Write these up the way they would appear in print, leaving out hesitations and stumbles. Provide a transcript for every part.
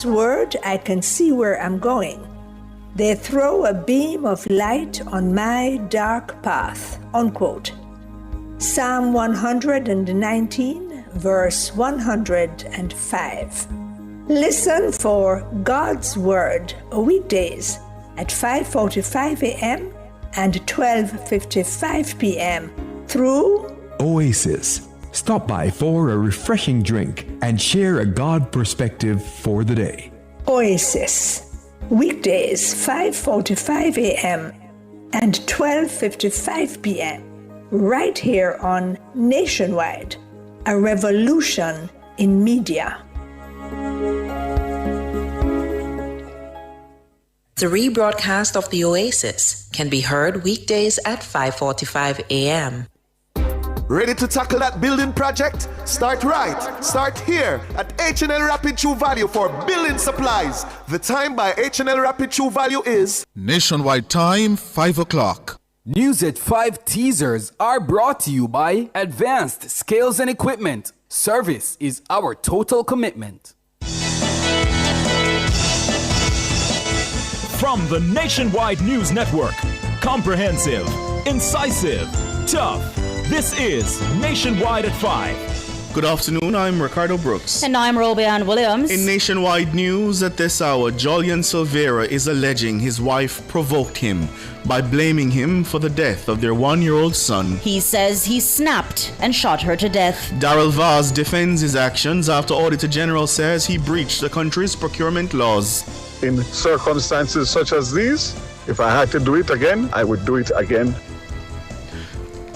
word, I can see where I'm going. They throw a beam of light on my dark path, unquote. Psalm 119, verse 105. Listen for God's Word weekdays at 5:45 a.m. and 12:55 p.m. through Oasis. Stop by for a refreshing drink and share a God perspective for the day. Oasis. Weekdays 5:45 a.m. and 12:55 p.m. right here on Nationwide, a revolution in media. The rebroadcast of the Oasis can be heard weekdays at 5:45 a.m. Ready to tackle that building project? Start right. Start here at H&L Rapid True Value for building supplies. The time by H&L Rapid True Value is Nationwide time, 5 o'clock. News at 5 teasers are brought to you by Advanced Scales and Equipment. Service is our total commitment. From the Nationwide News Network, comprehensive, incisive, tough. This is Nationwide at 5. Good afternoon, I'm Ricardo Brooks. And I'm Robian Williams. In Nationwide News at this hour, Julian Silvera is alleging his wife provoked him by blaming him for the death of their 1-year-old son. He says he snapped and shot her to death. Darrell Vaz defends his actions after Auditor General says he breached the country's procurement laws. In circumstances such as these, if I had to do it again, I would do it again.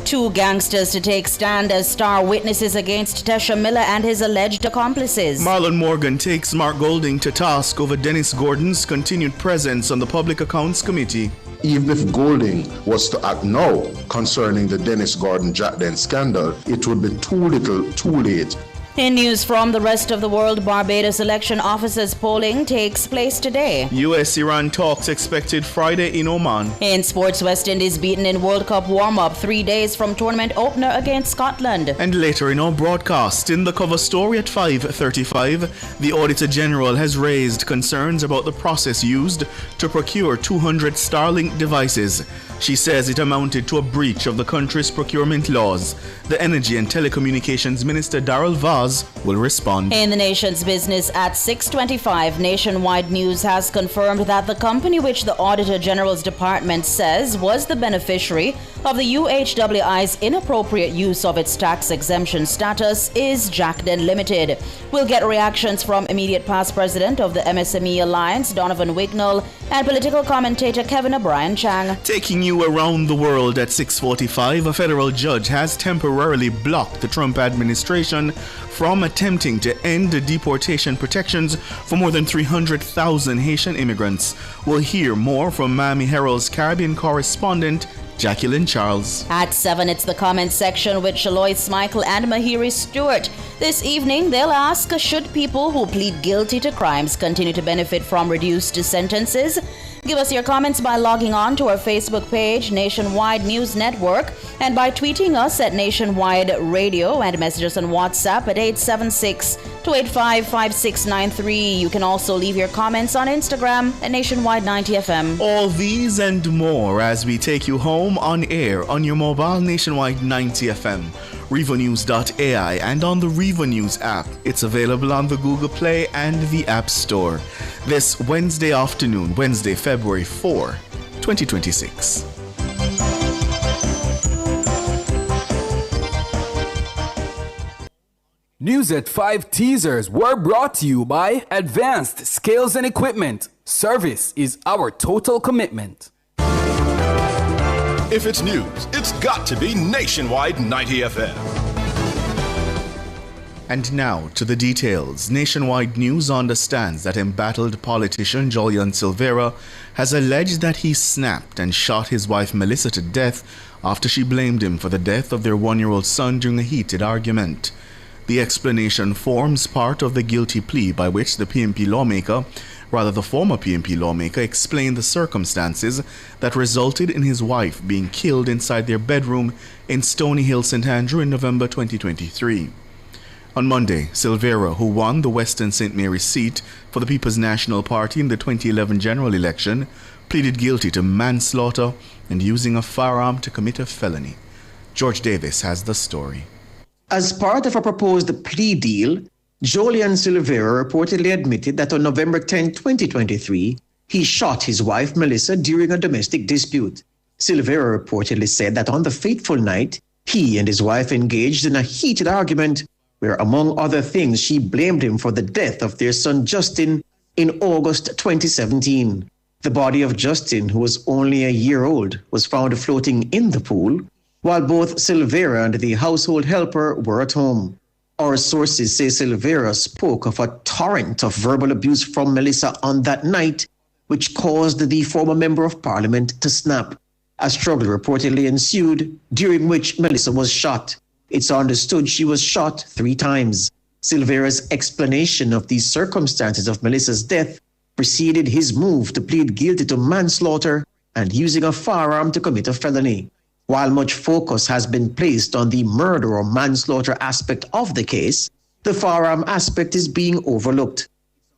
2 gangsters to take stand as star witnesses against Tesha Miller and his alleged accomplices. Marlon Morgan takes Mark Golding to task over Dennis Gordon's continued presence on the Public Accounts Committee. Even if Golding was to act now concerning the Dennis Gordon Jack Den scandal, it would be too little, too late. In news from the rest of the world, Barbados election officers polling takes place today. US-Iran talks expected Friday in Oman. In sports, West Indies beaten in World Cup warm-up 3 days from tournament opener against Scotland. And later in our broadcast, in the cover story at 5:35, the Auditor General has raised concerns about the process used to procure 200 Starlink devices. She says it amounted to a breach of the country's procurement laws. The Energy and Telecommunications Minister Darrell Vaz will respond. In the nation's business at 6:25, Nationwide News has confirmed that the company which the Auditor General's Department says was the beneficiary of the UHWI's inappropriate use of its tax exemption status is Jack Den Limited. We'll get reactions from immediate past president of the MSME Alliance, Donovan Wignall, and political commentator Kevin O'Brien Chang. Taking you around the world at 6:45, a federal judge has temporarily blocked the Trump administration from attempting to end the deportation protections for more than 300,000 Haitian immigrants. We'll hear more from Miami Herald's Caribbean correspondent Jacqueline Charles. At 7, it's the comment section with Shalois Michael and Mahiri Stewart. This evening, they'll ask, should people who plead guilty to crimes continue to benefit from reduced sentences? Give us your comments by logging on to our Facebook page, Nationwide News Network, and by tweeting us at Nationwide Radio, and message us on WhatsApp at 876-285-5693. You can also leave your comments on Instagram at Nationwide 90FM. All these and more as we take you home on air on your mobile Nationwide 90FM, RevoNews.ai, and on the Revo News app. It's available on the Google Play and the App Store. This Wednesday afternoon, Wednesday, February 4, 2026. News at 5 teasers were brought to you by Advanced Scales and Equipment. Service is our total commitment. If it's news, it's got to be Nationwide 90 FM. And now to the details. Nationwide News understands that embattled politician Julian Silvera has alleged that he snapped and shot his wife Melissa to death after she blamed him for the death of their 1-year-old son during a heated argument. The explanation forms part of the guilty plea by which the former PNP lawmaker explained the circumstances that resulted in his wife being killed inside their bedroom in Stony Hill, St. Andrew in November 2023. On Monday, Silvera, who won the Western St. Mary seat for the People's National Party in the 2011 general election, pleaded guilty to manslaughter and using a firearm to commit a felony. George Davis has the story. As part of a proposed plea deal, Jolian Silvera reportedly admitted that on November 10, 2023, he shot his wife Melissa during a domestic dispute. Silvera reportedly said that on the fateful night, he and his wife engaged in a heated argument where, among other things, she blamed him for the death of their son Justin in August 2017. The body of Justin, who was only a year old, was found floating in the pool, while both Silvera and the household helper were at home. Our sources say Silvera spoke of a torrent of verbal abuse from Melissa on that night, which caused the former member of parliament to snap. A struggle reportedly ensued, during which Melissa was shot. It's understood she was shot 3 times. Silvera's explanation of the circumstances of Melissa's death preceded his move to plead guilty to manslaughter and using a firearm to commit a felony. While much focus has been placed on the murder or manslaughter aspect of the case, the firearm aspect is being overlooked.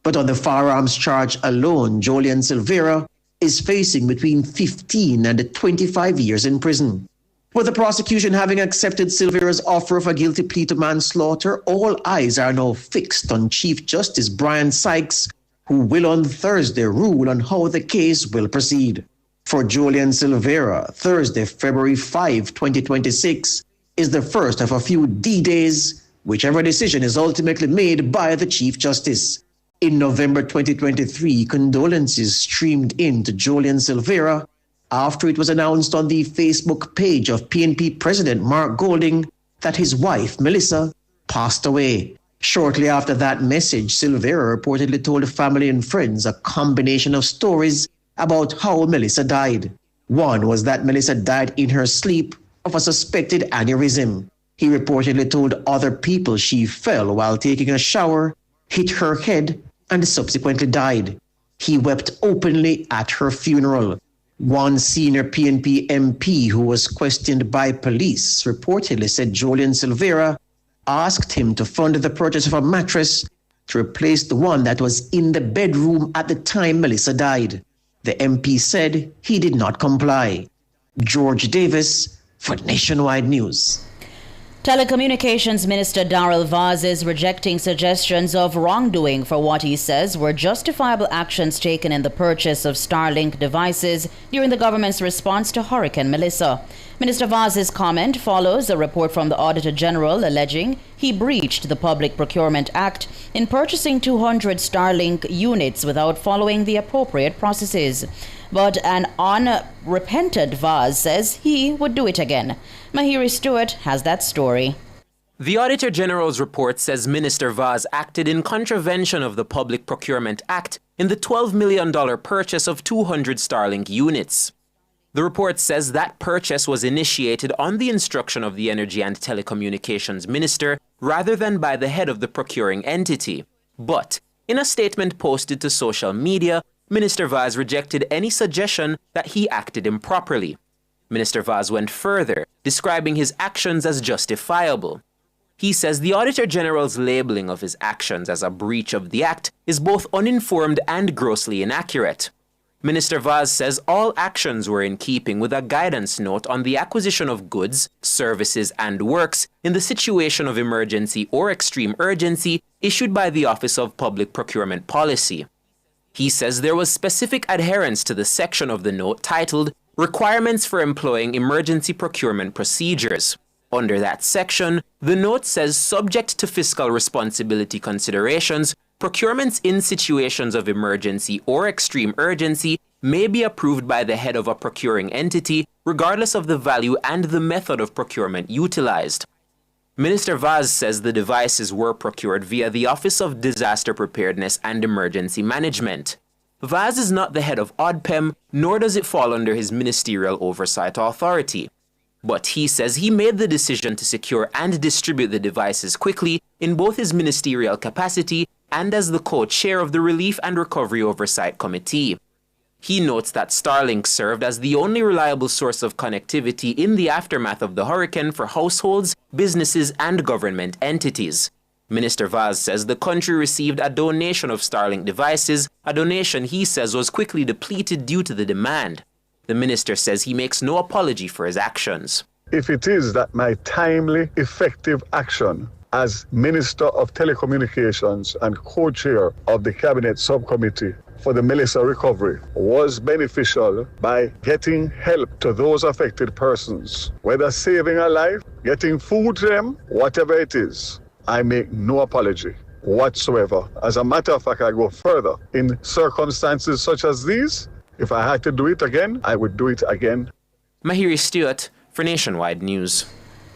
But on the firearms charge alone, Jolian Silvera is facing between 15 and 25 years in prison. With the prosecution having accepted Silvera's offer of a guilty plea to manslaughter, all eyes are now fixed on Chief Justice Brian Sykes, who will on Thursday rule on how the case will proceed. For Jolian Silvera, Thursday, February 5, 2026, is the first of a few D-days, whichever decision is ultimately made by the Chief Justice. In November 2023, condolences streamed in to Jolian Silvera after it was announced on the Facebook page of PNP President Mark Golding that his wife, Melissa, passed away. Shortly after that message, Silvera reportedly told family and friends a combination of stories about how Melissa died. One was that Melissa died in her sleep of a suspected aneurysm. He reportedly told other people she fell while taking a shower, hit her head, and subsequently died. He wept openly at her funeral. One senior PNP MP who was questioned by police reportedly said Jolian Silvera asked him to fund the purchase of a mattress to replace the one that was in the bedroom at the time Melissa died. The MP said he did not comply. George Davis for Nationwide News. Telecommunications Minister Darrell Vaz is rejecting suggestions of wrongdoing for what he says were justifiable actions taken in the purchase of Starlink devices during the government's response to Hurricane Melissa. Minister Vaz's comment follows a report from the Auditor General alleging he breached the Public Procurement Act in purchasing 200 Starlink units without following the appropriate processes. But an unrepentant Vaz says he would do it again. Mahiri Stewart has that story. The Auditor General's report says Minister Vaz acted in contravention of the Public Procurement Act in the $12 million purchase of 200 Starlink units. The report says that purchase was initiated on the instruction of the Energy and Telecommunications Minister rather than by the head of the procuring entity. But in a statement posted to social media, Minister Vaz rejected any suggestion that he acted improperly. Minister Vaz went further, describing his actions as justifiable. He says the Auditor General's labeling of his actions as a breach of the Act is both uninformed and grossly inaccurate. Minister Vaz says all actions were in keeping with a guidance note on the acquisition of goods, services, and works in the situation of emergency or extreme urgency issued by the Office of Public Procurement Policy. He says there was specific adherence to the section of the note titled Requirements for Employing Emergency Procurement Procedures. Under that section, the note says subject to fiscal responsibility considerations, procurements in situations of emergency or extreme urgency may be approved by the head of a procuring entity regardless of the value and the method of procurement utilized. Minister Vaz says the devices were procured via the Office of Disaster Preparedness and Emergency Management. Vaz is not the head of ODPEM, nor does it fall under his ministerial oversight authority. But he says he made the decision to secure and distribute the devices quickly in both his ministerial capacity and as the co-chair of the Relief and Recovery Oversight Committee. He notes that Starlink served as the only reliable source of connectivity in the aftermath of the hurricane for households, businesses, and government entities. Minister Vaz says the country received a donation of Starlink devices, a donation he says was quickly depleted due to the demand. The minister says he makes no apology for his actions. If it is that my timely, effective action as Minister of Telecommunications and co-chair of the Cabinet Subcommittee for the Melissa recovery was beneficial by getting help to those affected persons, whether saving a life, getting food to them, whatever it is, I make no apology whatsoever. As a matter of fact, I go further. In circumstances such as these, if I had to do it again, I would do it again. Mahiri Stewart for Nationwide News.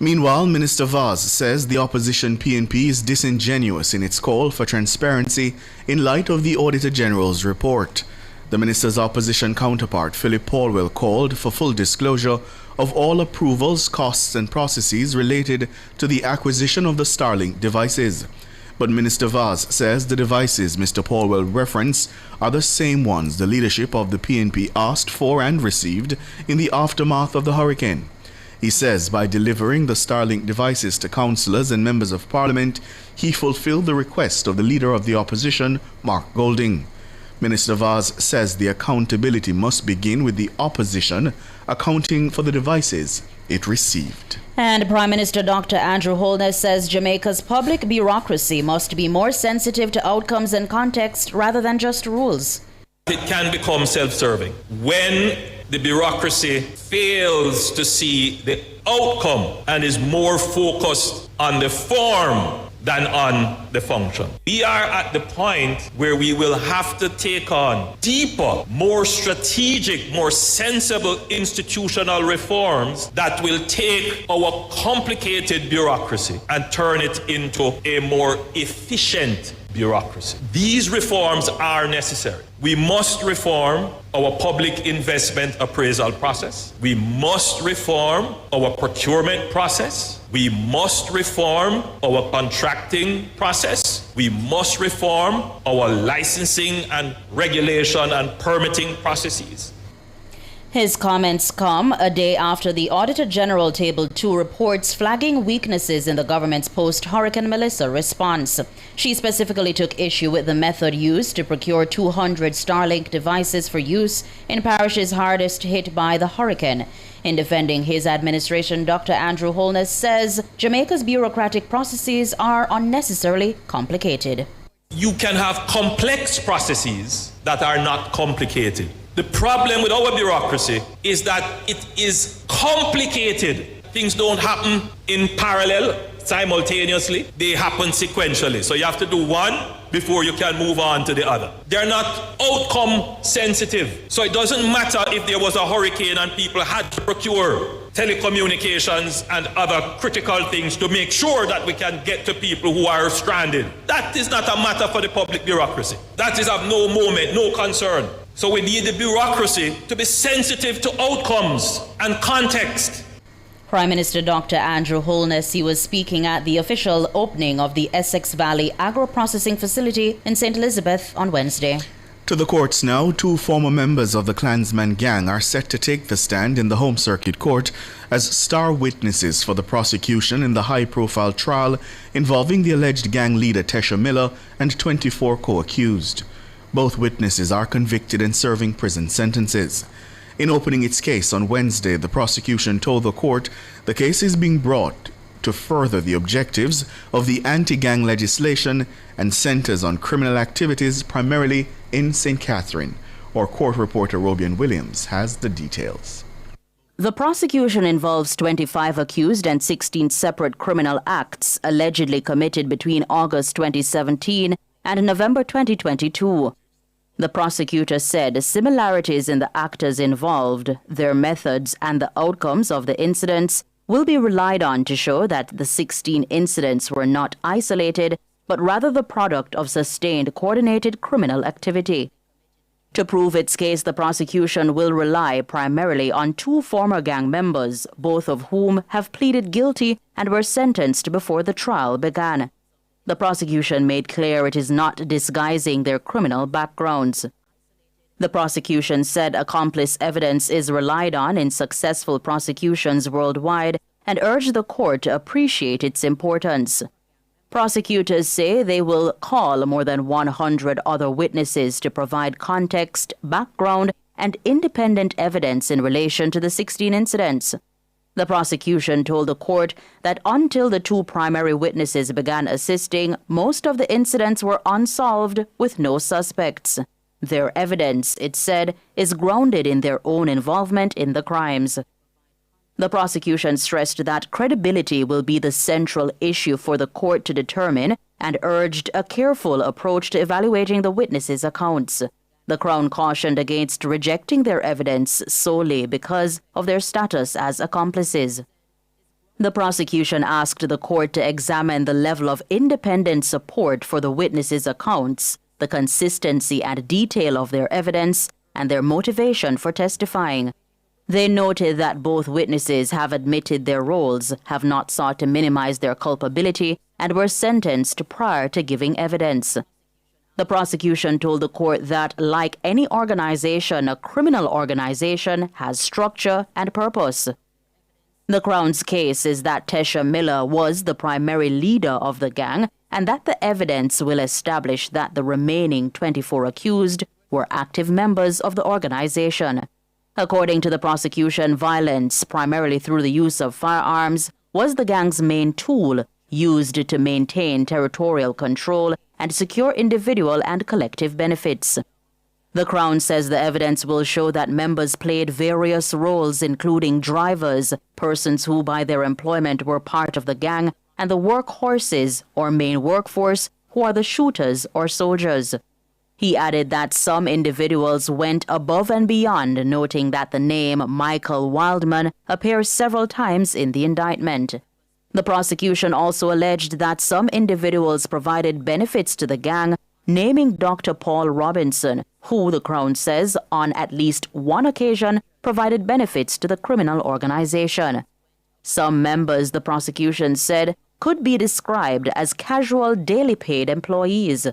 Meanwhile, Minister Vaz says the opposition PNP is disingenuous in its call for transparency in light of the Auditor General's report. The minister's opposition counterpart, Philip Paulwell, called for full disclosure of all approvals, costs and processes related to the acquisition of the Starlink devices. But Minister Vaz says the devices Mr. Paulwell referenced are the same ones the leadership of the PNP asked for and received in the aftermath of the hurricane. He says by delivering the Starlink devices to councillors and members of parliament, he fulfilled the request of the leader of the opposition, Mark Golding. Minister Vaz says the accountability must begin with the opposition accounting for the devices it received. And Prime Minister Dr. Andrew Holness says Jamaica's public bureaucracy must be more sensitive to outcomes and context rather than just rules. It can become self-serving when the bureaucracy fails to see the outcome and is more focused on the form than on the function. We are at the point where we will have to take on deeper, more strategic, more sensible institutional reforms that will take our complicated bureaucracy and turn it into a more efficient bureaucracy. These reforms are necessary. We must reform our public investment appraisal process. We must reform our procurement process. We must reform our contracting process. We must reform our licensing and regulation and permitting processes. His comments come a day after the Auditor General tabled 2 reports flagging weaknesses in the government's post-Hurricane Melissa response. She specifically took issue with the method used to procure 200 Starlink devices for use in parishes hardest hit by the hurricane. In defending his administration, Dr. Andrew Holness says Jamaica's bureaucratic processes are unnecessarily complicated. You can have complex processes that are not complicated. The problem with our bureaucracy is that it is complicated. Things don't happen in parallel, simultaneously. They happen sequentially. So you have to do one before you can move on to the other. They're not outcome sensitive. So it doesn't matter if there was a hurricane and people had to procure telecommunications and other critical things to make sure that we can get to people who are stranded. That is not a matter for the public bureaucracy. That is of no moment, no concern. So we need the bureaucracy to be sensitive to outcomes and context. Prime Minister Dr. Andrew Holness, he was speaking at the official opening of the Essex Valley Agro-Processing Facility in St. Elizabeth on Wednesday. To the courts now, 2 former members of the Klansman gang are set to take the stand in the Home Circuit Court as star witnesses for the prosecution in the high-profile trial involving the alleged gang leader Tesha Miller and 24 co-accused. Both witnesses are convicted and serving prison sentences. In opening its case on Wednesday, the prosecution told the court the case is being brought to further the objectives of the anti-gang legislation and centers on criminal activities primarily in St. Catherine. Our court reporter Robian Williams has the details. The prosecution involves 25 accused and 16 separate criminal acts allegedly committed between August 2017 and November 2022. The prosecutor said similarities in the actors involved, their methods, and the outcomes of the incidents will be relied on to show that the 16 incidents were not isolated, but rather the product of sustained coordinated criminal activity. To prove its case, the prosecution will rely primarily on 2 former gang members, both of whom have pleaded guilty and were sentenced before the trial began. The prosecution made clear it is not disguising their criminal backgrounds. The prosecution said accomplice evidence is relied on in successful prosecutions worldwide and urged the court to appreciate its importance. Prosecutors say they will call more than 100 other witnesses to provide context, background, and independent evidence in relation to the 16 incidents. The prosecution told the court that until the two primary witnesses began assisting, most of the incidents were unsolved with no suspects. Their evidence, it said, is grounded in their own involvement in the crimes. The prosecution stressed that credibility will be the central issue for the court to determine and urged a careful approach to evaluating the witnesses' accounts. The Crown cautioned against rejecting their evidence solely because of their status as accomplices. The prosecution asked the court to examine the level of independent support for the witnesses' accounts, the consistency and detail of their evidence, and their motivation for testifying. They noted that both witnesses have admitted their roles, have not sought to minimize their culpability, and were sentenced prior to giving evidence. The prosecution told the court that, like any organization, a criminal organization has structure and purpose. The Crown's case is that Tesha Miller was the primary leader of the gang and that the evidence will establish that the remaining 24 accused were active members of the organization. According to the prosecution, violence, primarily through the use of firearms, was the gang's main tool used to maintain territorial control and secure individual and collective benefits. The Crown says the evidence will show that members played various roles, including drivers, persons who by their employment were part of the gang, and the workhorses or main workforce who are the shooters or soldiers. He added that some individuals went above and beyond, noting that the name Michael Wildman appears several times in the indictment. The prosecution also alleged that some individuals provided benefits to the gang, naming Dr. Paul Robinson, who, the Crown says, on at least one occasion provided benefits to the criminal organization. Some members, the prosecution said, could be described as casual daily paid employees.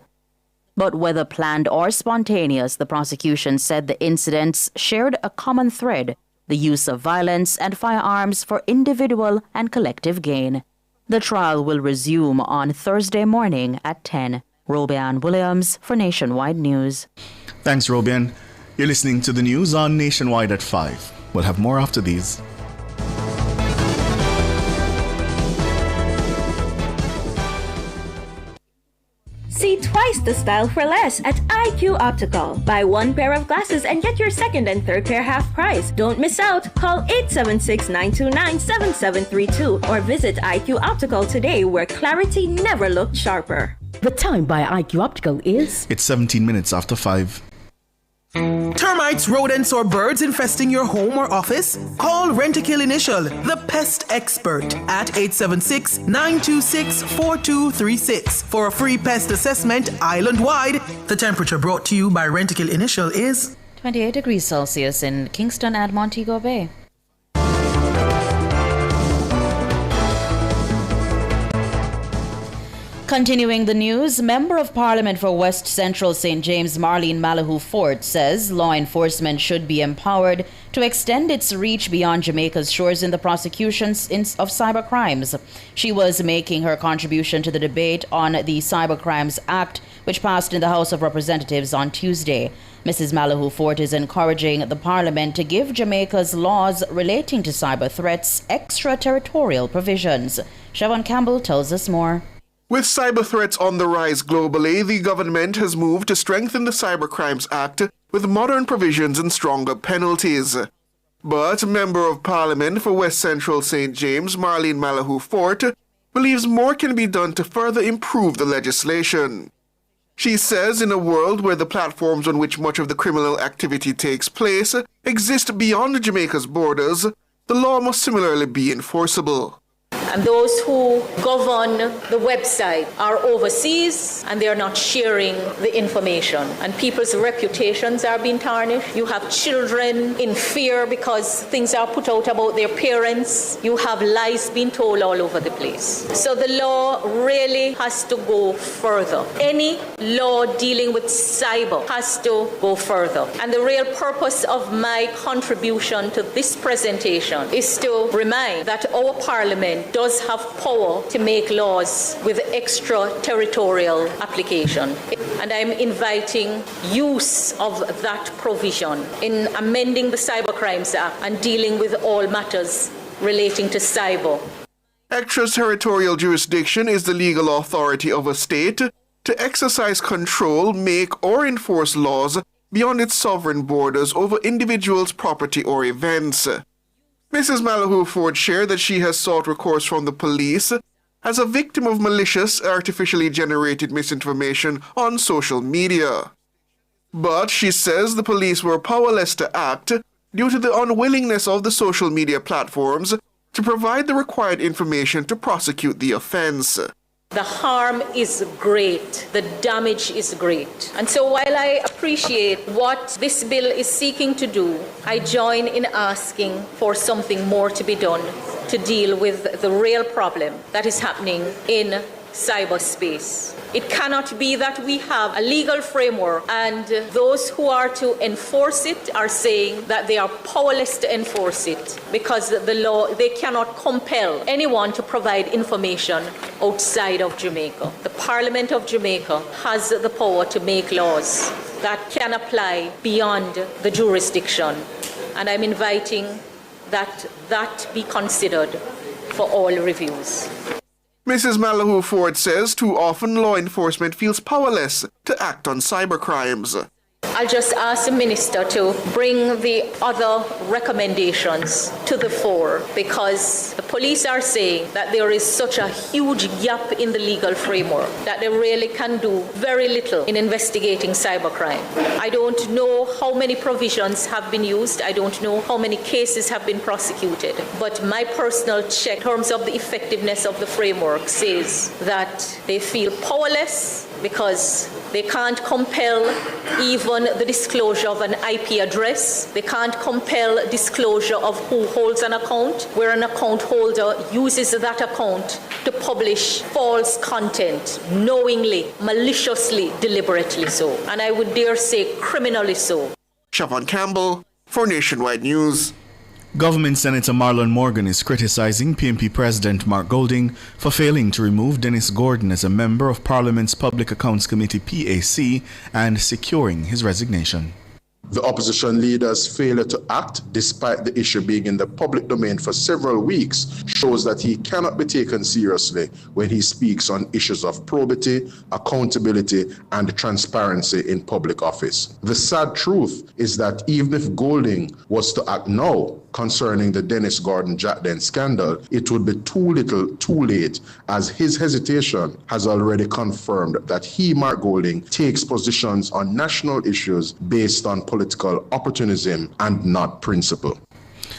But whether planned or spontaneous, the prosecution said the incidents shared a common thread: the use of violence and firearms for individual and collective gain. The trial will resume on Thursday morning at 10. Robian Williams for Nationwide News. Thanks, Robian. You're listening to the news on Nationwide at 5. We'll have more after these. See twice the style for less at IQ Optical. Buy one pair of glasses and get your second and third pair half price. Don't miss out. Call 876-929-7732 or visit IQ Optical today, where clarity never looked sharper. The time by IQ Optical is... It's 17 minutes after 5. Termites, rodents, or birds infesting your home or office? Call Rentokil Initial, the pest expert, at 876-926-4236 for a free pest assessment island-wide. The temperature brought to you by Rentokil Initial is 28 degrees Celsius in Kingston and Montego Bay. Continuing the news, Member of Parliament for West Central St. James Marlene Malahoo Fort says law enforcement should be empowered to extend its reach beyond Jamaica's shores in the prosecutions of cybercrimes. She was making her contribution to the debate on the Cybercrimes Act, which passed in the House of Representatives on Tuesday. Mrs. Malahoo Fort is encouraging the Parliament to give Jamaica's laws relating to cyber threats extraterritorial provisions. Siobhan Campbell tells us more. With cyber threats on the rise globally, the government has moved to strengthen the Cybercrimes Act with modern provisions and stronger penalties. But Member of Parliament for West Central St. James, Marlene Malahoo Fort, believes more can be done to further improve the legislation. She says in a world where the platforms on which much of the criminal activity takes place exist beyond Jamaica's borders, the law must similarly be enforceable. And those who govern the website are overseas and they are not sharing the information. And people's reputations are being tarnished. You have children in fear because things are put out about their parents. You have lies being told all over the place. So the law really has to go further. Any law dealing with cyber has to go further. And the real purpose of my contribution to this presentation is to remind that our Parliament does have power to make laws with extraterritorial application. And I'm inviting use of that provision in amending the Cybercrimes Act and dealing with all matters relating to cyber. Extraterritorial jurisdiction is the legal authority of a state to exercise control, make or enforce laws beyond its sovereign borders over individuals' property or events. Mrs. Malahoo Ford shared that she has sought recourse from the police as a victim of malicious, artificially generated misinformation on social media. But she says the police were powerless to act due to the unwillingness of the social media platforms to provide the required information to prosecute the offense. The harm is great. The damage is great. And so while I appreciate what this bill is seeking to do, I join in asking for something more to be done to deal with the real problem that is happening in cyberspace. It cannot be that we have a legal framework and those who are to enforce it are saying that they are powerless to enforce it because the law, they cannot compel anyone to provide information outside of Jamaica. The Parliament of Jamaica has the power to make laws that can apply beyond the jurisdiction. And I'm inviting that be considered for all reviews. Mrs. Malahoo Ford says too often law enforcement feels powerless to act on cybercrimes. I'll just ask the Minister to bring the other recommendations to the fore because the police are saying that there is such a huge gap in the legal framework that they really can do very little in investigating cybercrime. I don't know how many provisions have been used. I don't know how many cases have been prosecuted. But my personal check in terms of the effectiveness of the framework says that they feel powerless because they can't compel even the disclosure of an IP address. They can't compel disclosure of who holds an account, where an account holder uses that account to publish false content, knowingly, maliciously, deliberately so. And I would dare say criminally so. Siobhan Campbell for Nationwide News. Government Senator Marlon Morgan is criticizing PNP President Mark Golding for failing to remove Dennis Gordon as a member of Parliament's Public Accounts Committee PAC and securing his resignation. The opposition leader's failure to act, despite the issue being in the public domain for several weeks, shows that he cannot be taken seriously when he speaks on issues of probity, accountability, and transparency in public office. The sad truth is that even if Golding was to act now concerning the Dennis Gordon Jack Den scandal, it would be too little, too late, as his hesitation has already confirmed that he, Mark Golding, takes positions on national issues based on political opportunism and not principle.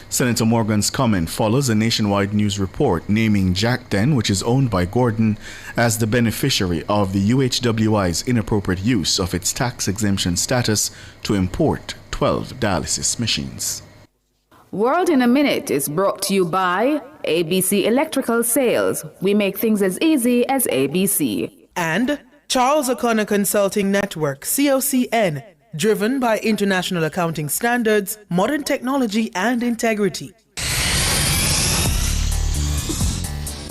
Senator Morgan's comment follows a Nationwide News report naming Jack Den, which is owned by Gordon, as the beneficiary of the UHWI's inappropriate use of its tax exemption status to import 12 dialysis machines. World in a Minute is brought to you by ABC Electrical Sales. We make things as easy as ABC. And Charles O'Connor Consulting Network, COCN, driven by international accounting standards, modern technology, and integrity.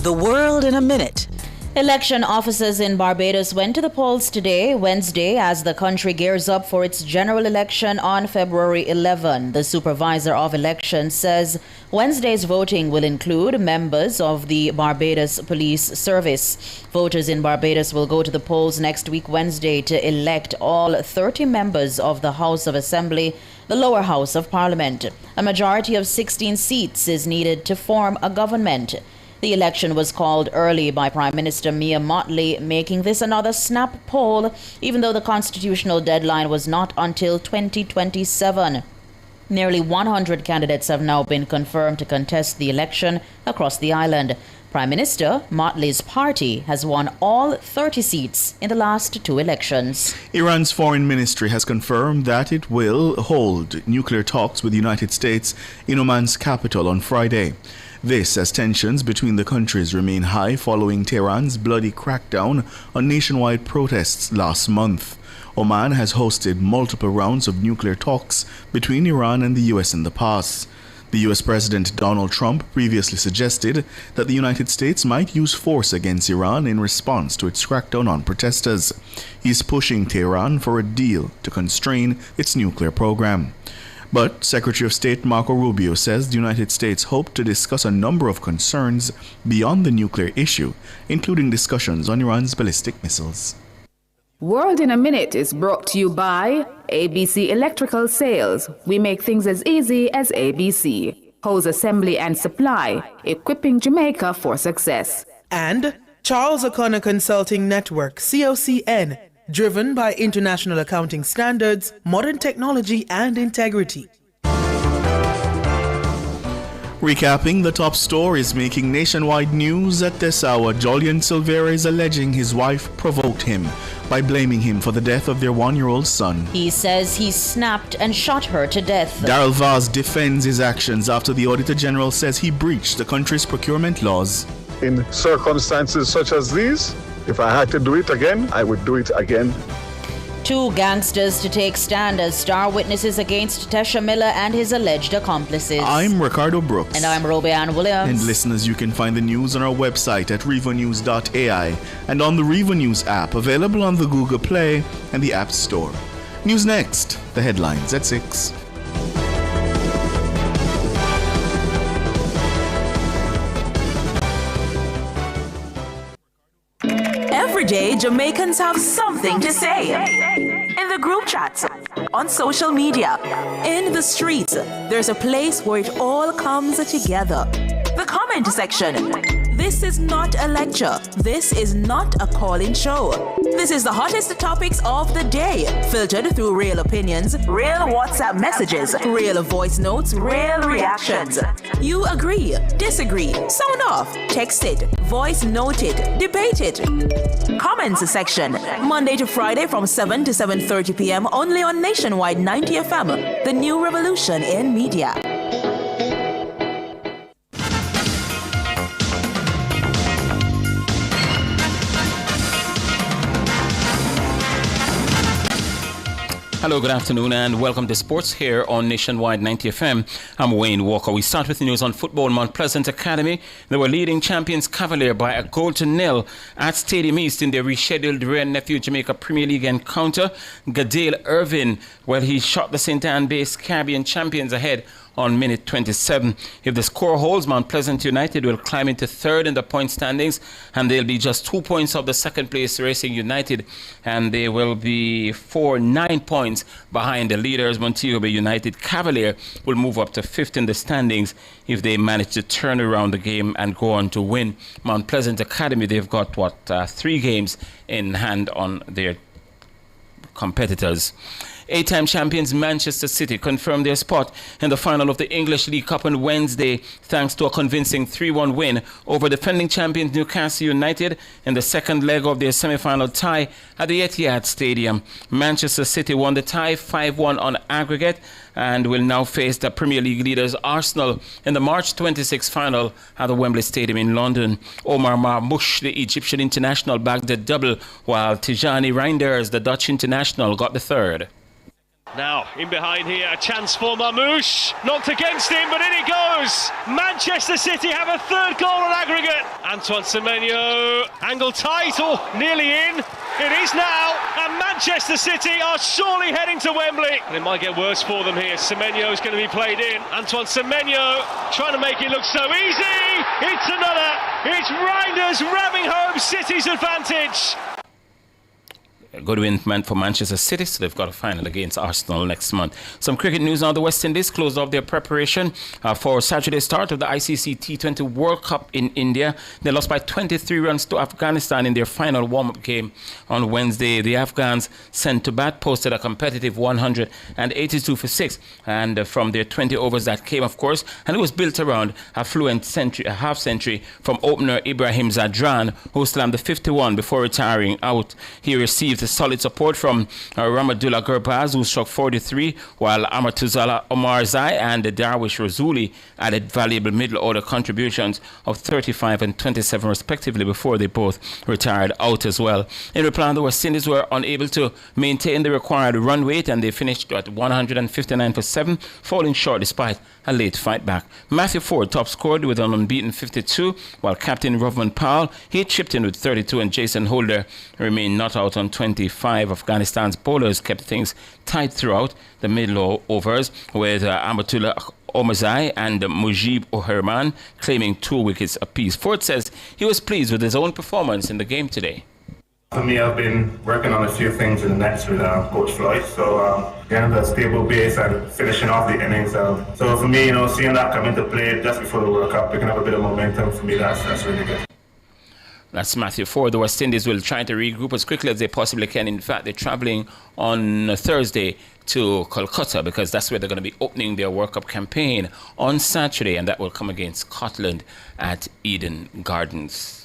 The World in a Minute. Election officers in Barbados went to the polls today, Wednesday, as the country gears up for its general election on February 11. The supervisor of elections says Wednesday's voting will include members of the Barbados Police Service. Voters in Barbados will go to the polls next week, Wednesday, to elect all 30 members of the House of Assembly, the lower house of Parliament. A majority of 16 seats is needed to form a government. The election was called early by Prime Minister Mia Mottley, making this another snap poll, even though the constitutional deadline was not until 2027. Nearly 100 candidates have now been confirmed to contest the election across the island. Prime Minister Mottley's party has won all 30 seats in the last two elections. Iran's foreign ministry has confirmed that it will hold nuclear talks with the United States in Oman's capital on Friday. This as tensions between the countries remain high following Tehran's bloody crackdown on nationwide protests last month. Oman has hosted multiple rounds of nuclear talks between Iran and the US in the past. The U.S. President Donald Trump previously suggested that the United States might use force against Iran in response to its crackdown on protesters. He's pushing Tehran for a deal to constrain its nuclear program. But Secretary of State Marco Rubio says the United States hoped to discuss a number of concerns beyond the nuclear issue, including discussions on Iran's ballistic missiles. World in a Minute is brought to you by ABC Electrical Sales. We make things as easy as ABC. Hose Assembly and Supply, equipping Jamaica for success. And Charles O'Connor Consulting Network, COCN, driven by international accounting standards, modern technology, and integrity. Recapping the top stories making nationwide news at this hour, Jolian Silvera is alleging his wife provoked him by blaming him for the death of their 1-year-old son. He says he snapped and shot her to death. Daryl Vaz defends his actions after the Auditor General says he breached the country's procurement laws. In circumstances such as these, if I had to do it again, I would do it again. 2 gangsters to take stand as star witnesses against Tesha Miller and his alleged accomplices. I'm Ricardo Brooks. And I'm Roby Ann Williams. And listeners, you can find the news on our website at revonews.ai and on the Revo News app, available on the Google Play and the App Store. News next, the headlines at 6. Every day, Jamaicans have something to say. In the group chats, on social media, in the streets, there's a place where it all comes together. The comment section. This is not a lecture. This is not a call-in show. This is the hottest topics of the day, filtered through real opinions, real WhatsApp messages, real voice notes, real reactions. You agree, disagree, sound off, text it, voice note it, debate it. Comments section, Monday to Friday from 7 to 7:30 p.m. only on Nationwide 90 FM, the new revolution in media. Hello, good afternoon, and welcome to Sports here on Nationwide 90 FM. I'm Wayne Walker. We start with news on football. Mount Pleasant Academy, they were leading champions Cavalier by a goal to nil at Stadium East in their rescheduled Rare Nephew Jamaica Premier League encounter. Gadale Irvin, well, he shot the St. Anne-based Caribbean champions ahead on minute 27. If the score holds, Mount Pleasant United will climb into third in the point standings, and they'll be just 2 points off the second place Racing United, and they will be 9 points behind the leaders Montego Bay United. Cavalier will move up to fifth in the standings if they manage to turn around the game and go on to win. Mount Pleasant Academy, they've got 3 games in hand on their competitors. 8-time champions Manchester City confirmed their spot in the final of the English League Cup on Wednesday thanks to a convincing 3-1 win over defending champions Newcastle United in the second leg of their semi-final tie at the Etihad Stadium. Manchester City won the tie 5-1 on aggregate and will now face the Premier League leaders Arsenal in the March 26 final at the Wembley Stadium in London. Omar Marmoush, the Egyptian international, bagged the double, while Tijani Reinders, the Dutch international, got the third. Now, in behind here, a chance for Marmoush. Knocked against him, but in it goes. Manchester City have a third goal on aggregate. Antoine Semenyo, angle tight, nearly in. It is now, and Manchester City are surely heading to Wembley. And it might get worse for them here. Semenyo is going to be played in. Antoine Semenyo trying to make it look so easy. It's another. It's Reinders ramming home City's advantage. A good win meant for Manchester City, so they've got a final against Arsenal next month. Some cricket news now. The West Indies closed off their preparation for Saturday's start of the ICC T20 World Cup in India. They lost by 23 runs to Afghanistan in their final warm-up game on Wednesday. The Afghans sent to bat posted a competitive 182 for 6, and from their 20 overs that came, of course, and it was built around a half-century from opener Ibrahim Zadran, who slammed the 51 before retiring out. He received solid support from Ramadullah Gurbaz, who struck 43, while Amatuzala Omarzai and Darwish Razuli added valuable middle order contributions of 35 and 27 respectively before they both retired out as well. In reply, the West Indies were unable to maintain the required run rate, and they finished at 159 for 7, falling short despite a late fight back. Matthew Ford top scored with an unbeaten 52, while captain Rovman Powell, he chipped in with 32, and Jason Holder remained not out on 25. Afghanistan's bowlers kept things tight throughout the middle overs, with Amatullah Omarzai and Mujib Oherman claiming 2 wickets apiece. Ford says he was pleased with his own performance in the game today. For me, I've been working on a few things in the nets with Coach Floyd. So getting a stable base and finishing off the innings. So for me, seeing that come into play just before the World Cup, picking up a bit of momentum, for me, that's really good. That's Matthew Ford. The West Indies will try to regroup as quickly as they possibly can. In fact, they're travelling on Thursday to Kolkata because that's where they're going to be opening their World Cup campaign on Saturday, and that will come against Scotland at Eden Gardens.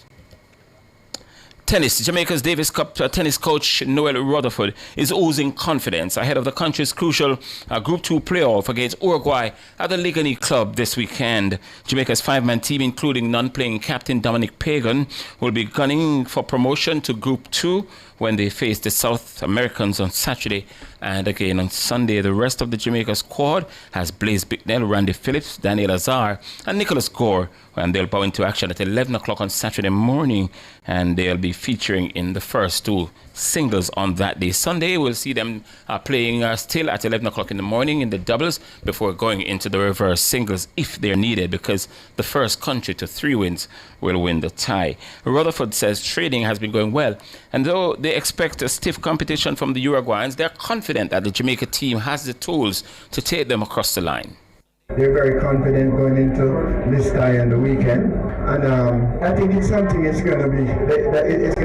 Tennis. Jamaica's Davis Cup tennis coach Noel Rutherford is oozing confidence ahead of the country's crucial Group 2 playoff against Uruguay at the Ligani Club this weekend. Jamaica's 5-man team, including non-playing captain Dominic Pagan, will be gunning for promotion to Group 2 when they face the South Americans on Saturday and again on Sunday. The rest of the Jamaica squad has Blaise Bicknell, Randy Phillips, Daniel Azar and Nicholas Gore, and they'll bow into action at 11 o'clock on Saturday morning, and they'll be featuring in the first 2 singles on that day. Sunday, we'll see them playing still at 11 o'clock in the morning in the doubles before going into the reverse singles if they're needed, because the first country to 3 wins will win the tie. Rutherford says training has been going well, and though they expect a stiff competition from the Uruguayans, they're confident that the Jamaica team has the tools to take them across the line. They're very confident going into this tie on the weekend, and I think it's something. It's going to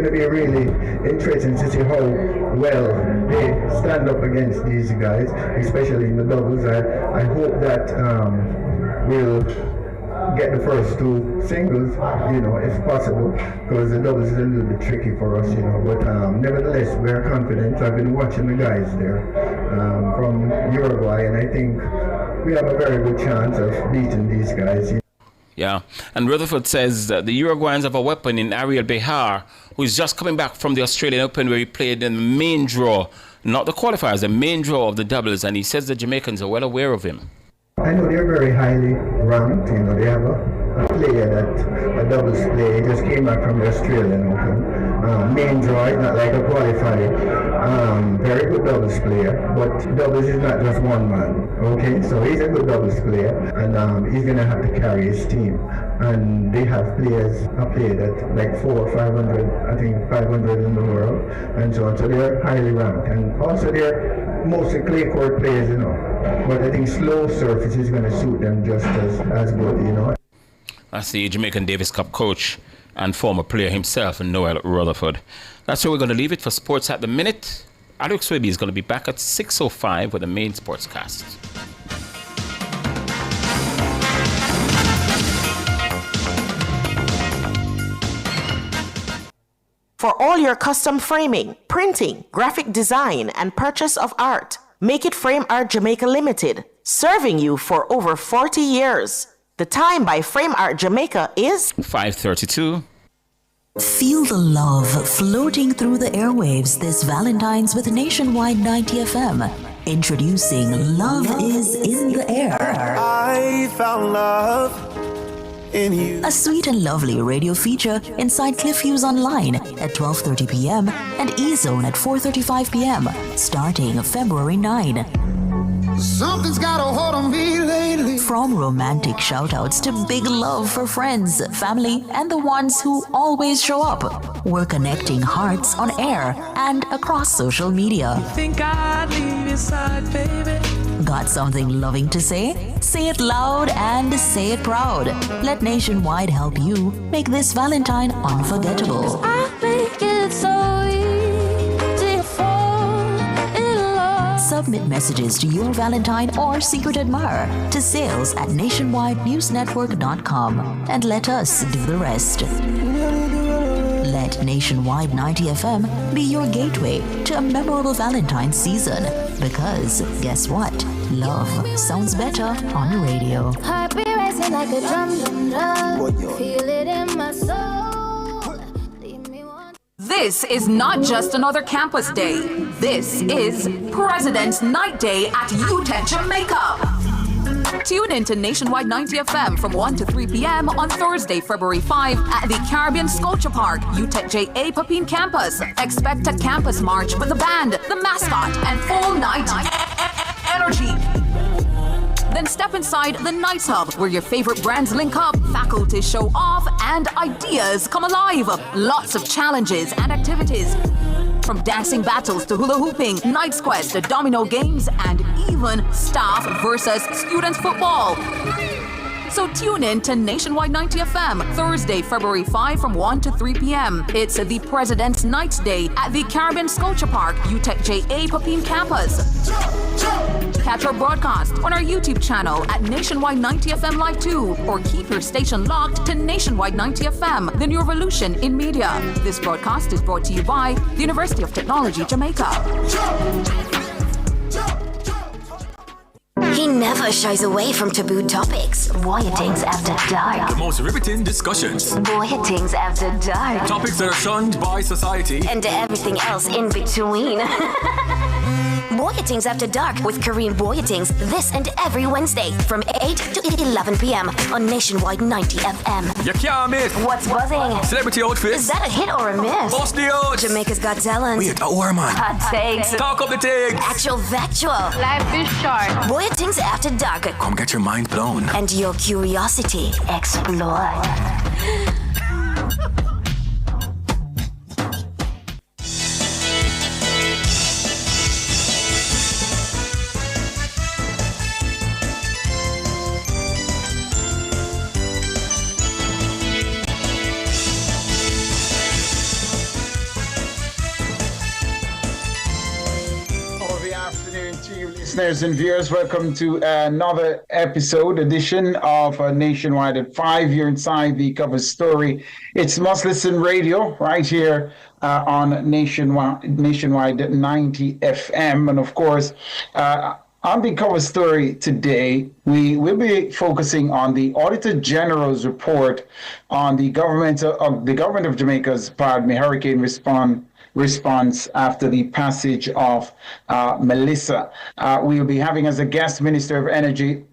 be really interesting to see how well they stand up against these guys, especially in the doubles. I hope that we'll get the first 2 singles, if possible, because the doubles is a little bit tricky for us, But nevertheless, we are confident. I've been watching the guys there from Uruguay, and I think we have a very good chance of beating these guys. Yeah, and Rutherford says that the Uruguayans have a weapon in Ariel Behar, who is just coming back from the Australian Open where he played in the main draw, not the qualifiers, the main draw of the doubles, and he says the Jamaicans are well aware of him. I know they're very highly ranked. They have a player that a doubles player. He just came back from the Australian Open. Main draw, not like a qualifier. Very good doubles player, but doubles is not just one man. Okay, so he's a good doubles player, and he's gonna have to carry his team. And they have players, a player that like 400 or 500, I think 500 in the world, and so on. So they're highly ranked, and also they're mostly clay court players, But I think slow surface is going to suit them just as good, That's the Jamaican Davis Cup coach and former player himself, Noel Rutherford. That's where we're going to leave it for Sports at the Minute. Alex Webby is going to be back at 6:05 with the main sportscast. For all your custom framing, printing, graphic design, and purchase of art, Make It Frame Art Jamaica Limited, serving you for over 40 years. The time by Frame Art Jamaica is 5:32. Feel the love floating through the airwaves this Valentine's with Nationwide 90 FM. Introducing Love is in the Air. I found love in you. A sweet and lovely radio feature inside Cliffviews Online at 12:30 p.m. and E-Zone at 4:35 p.m. starting February 9. Something's got a hold on me lately. From romantic shoutouts to big love for friends, family, and the ones who always show up, we're connecting hearts on air and across social media. Think I'd leave your side, baby. Got something loving to say? Say it loud and say it proud. Let Nationwide help you make this Valentine unforgettable. I think it's so easy to fall in love. Submit messages to your Valentine or secret admirer to sales@nationwidenewsnetwork.com and let us do the rest. Let Let Nationwide 90 FM be your gateway to a memorable Valentine's season. Because guess what? Love sounds better on the radio. Heart be racing like a drum. Feel it in my soul. This is not just another campus day. This is President's Night Day at UTEC Jamaica. Tune in to Nationwide 90 FM from 1 to 3 p.m. on Thursday, February 5 at the Caribbean Sculpture Park, UTEC JA Papine campus. Expect a campus march with the band, the mascot, and full night energy. Then step inside the Nights Hub, where your favorite brands link up, faculty show off, and ideas come alive. Lots of challenges and activities. From dancing battles to hula hooping, Night's Quest to domino games, and even staff versus student football. So tune in to Nationwide 90 FM, Thursday, February 5 from 1 to 3 p.m. It's the President's Night Day at the Caribbean Sculpture Park, UTEC JA Papine campus. Catch our broadcast on our YouTube channel at Nationwide 90 FM Live 2, or keep your station locked to Nationwide 90 FM, the new revolution in media. This broadcast is brought to you by the University of Technology, Jamaica. He never shies away from taboo topics. Voyagings After Dark. The most riveting discussions. Voyagings After Dark. Topics that are shunned by society. And everything else in between. Voyagings After Dark with Kareem Voyagings this and every Wednesday from 8 to 11 p.m. on Nationwide 90 FM. You can't miss. What's buzzing? Celebrity outfits. Is that a hit or a miss? Bust the odds. Jamaica's Got Talent. Wait, a war man. Hot takes. Talk up the takes. Actual factual. Life is short. Voyagings After Dark. Come get your mind blown. And your curiosity explored. Listeners and viewers, welcome to another edition of Nationwide at 5. You're inside the cover story. It's Must Listen Radio right here on Nationwide 90 FM. And of course, on the cover story today, we will be focusing on the Auditor General's report on the government of Jamaica's hurricane response after the passage of Melissa. We will be having as a guest Minister of Energy,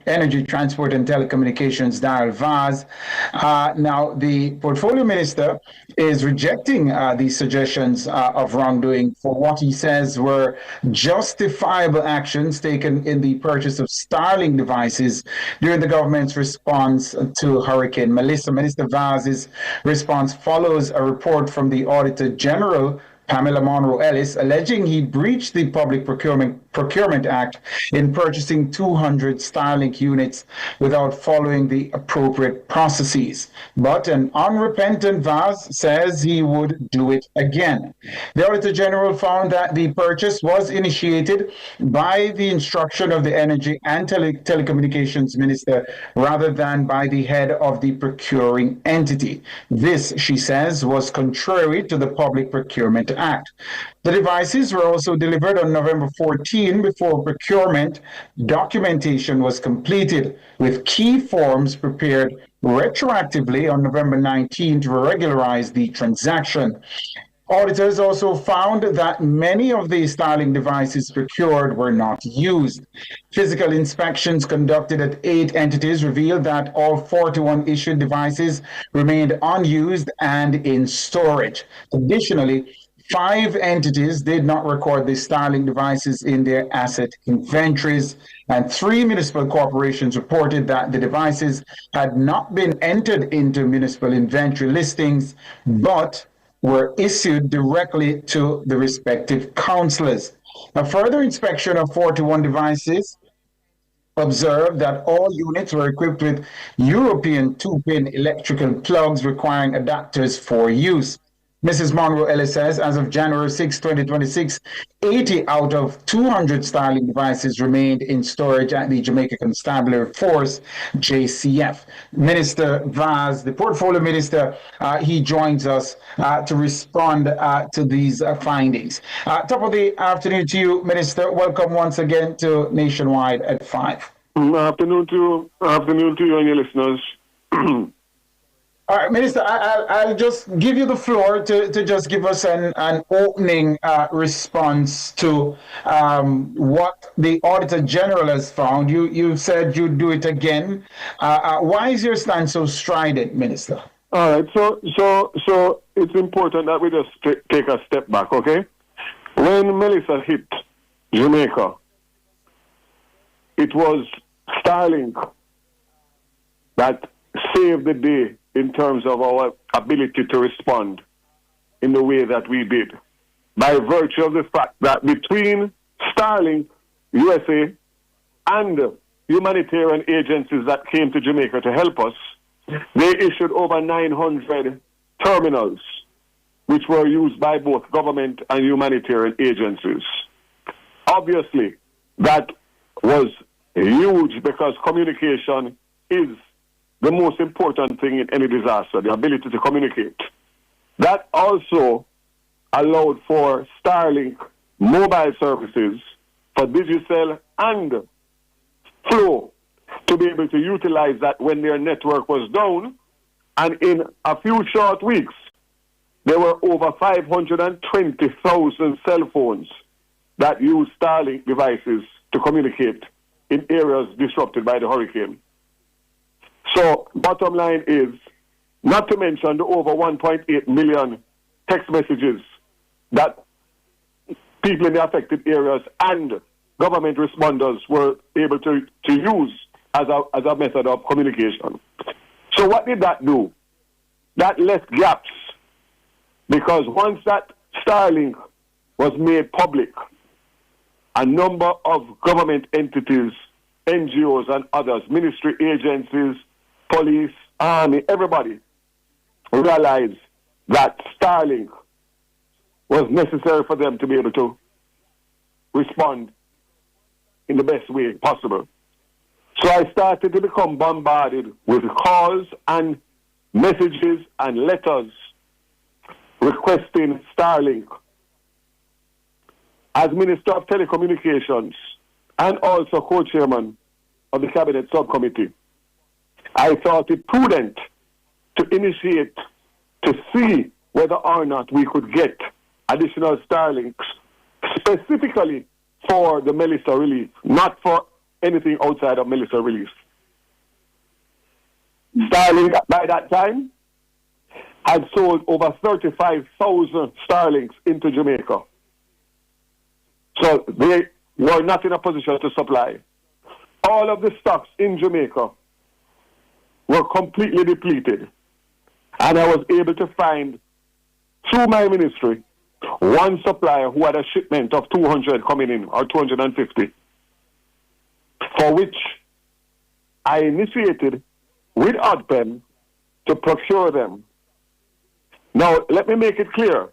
Transport and Telecommunications, Darrell Vaz. Now, the Portfolio Minister is rejecting the suggestions of wrongdoing for what he says were justifiable actions taken in the purchase of Starlink devices during the government's response to Hurricane Melissa. Minister Vaz's response follows a report from the Auditor General, Pamela Monroe Ellis, alleging he breached the Public Procurement Act in purchasing 200 Starlink units without following the appropriate processes. But an unrepentant Vaz says he would do it again. The Auditor General found that the purchase was initiated by the instruction of the Energy and Telecommunications Minister rather than by the head of the procuring entity. This, she says, was contrary to the Public Procurement Act. The devices were also delivered on November 14 before procurement documentation was completed, with key forms prepared retroactively on November 19 to regularize the transaction. Auditors also found that many of the Starlink devices procured were not used. Physical inspections conducted at 8 entities revealed that all 41 issued devices remained unused and in storage. Additionally, 5 entities did not record the Starlink devices in their asset inventories, and 3 municipal corporations reported that the devices had not been entered into municipal inventory listings, but were issued directly to the respective councillors. A further inspection of 41 devices observed that all units were equipped with European 2-pin electrical plugs requiring adapters for use. Mrs. Monroe Ellis says, as of January 6, 2026, 80 out of 200 Starlink devices remained in storage at the Jamaica Constabulary Force, JCF. Minister Vaz, the portfolio minister, he joins us to respond to these findings. Top of the afternoon to you, Minister. Welcome once again to Nationwide at 5. Afternoon to you and your listeners. All right, Minister, I'll just give you the floor to just give us an opening response to what the Auditor General has found. You said you'd do it again. Why is your stand so strident, Minister? All right, so it's important that we just take a step back, okay? When Melissa hit Jamaica, it was Starlink that saved the day in terms of our ability to respond in the way that we did, by virtue of the fact that between Starlink, USA, and humanitarian agencies that came to Jamaica to help us, they issued over 900 terminals, which were used by both government and humanitarian agencies. Obviously, that was huge because communication is the most important thing in any disaster, the ability to communicate. That also allowed for Starlink mobile services for Digicel and Flow to be able to utilize that when their network was down. And in a few short weeks, there were over 520,000 cell phones that used Starlink devices to communicate in areas disrupted by the hurricane. So, bottom line is, not to mention the over 1.8 million text messages that people in the affected areas and government responders were able to use as a method of communication. So what did that do? That left gaps, because once that Starlink was made public, a number of government entities, NGOs and others, ministry agencies, police, army, everybody realized that Starlink was necessary for them to be able to respond in the best way possible. So I started to become bombarded with calls and messages and letters requesting Starlink. As Minister of Telecommunications and also co-chairman of the Cabinet Subcommittee, I thought it prudent to initiate to see whether or not we could get additional Starlinks specifically for the Melissa relief, not for anything outside of Melissa relief. Starlink by that time had sold over 35,000 Starlinks into Jamaica. So they were not in a position to supply. All of the stocks in Jamaica were completely depleted. And I was able to find, through my ministry, one supplier who had a shipment of 200 coming in, or 250, for which I initiated with ODPEM to procure them. Now, let me make it clear.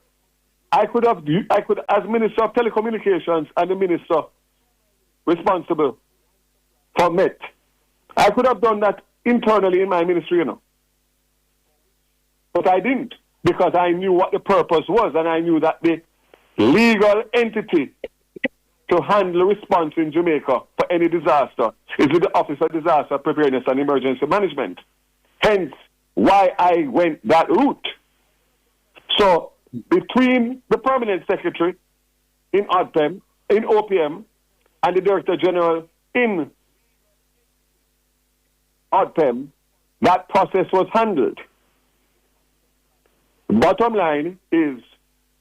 I could, as Minister of Telecommunications and the Minister responsible for Met, I could have done that internally in my ministry, you know. But I didn't, because I knew what the purpose was, and I knew that the legal entity to handle response in Jamaica for any disaster is with the Office of Disaster Preparedness and Emergency Management. Hence, why I went that route. So, between the Permanent Secretary in ODPEM, in OPM, and the Director General in ODPEM, that process was handled. Bottom line is,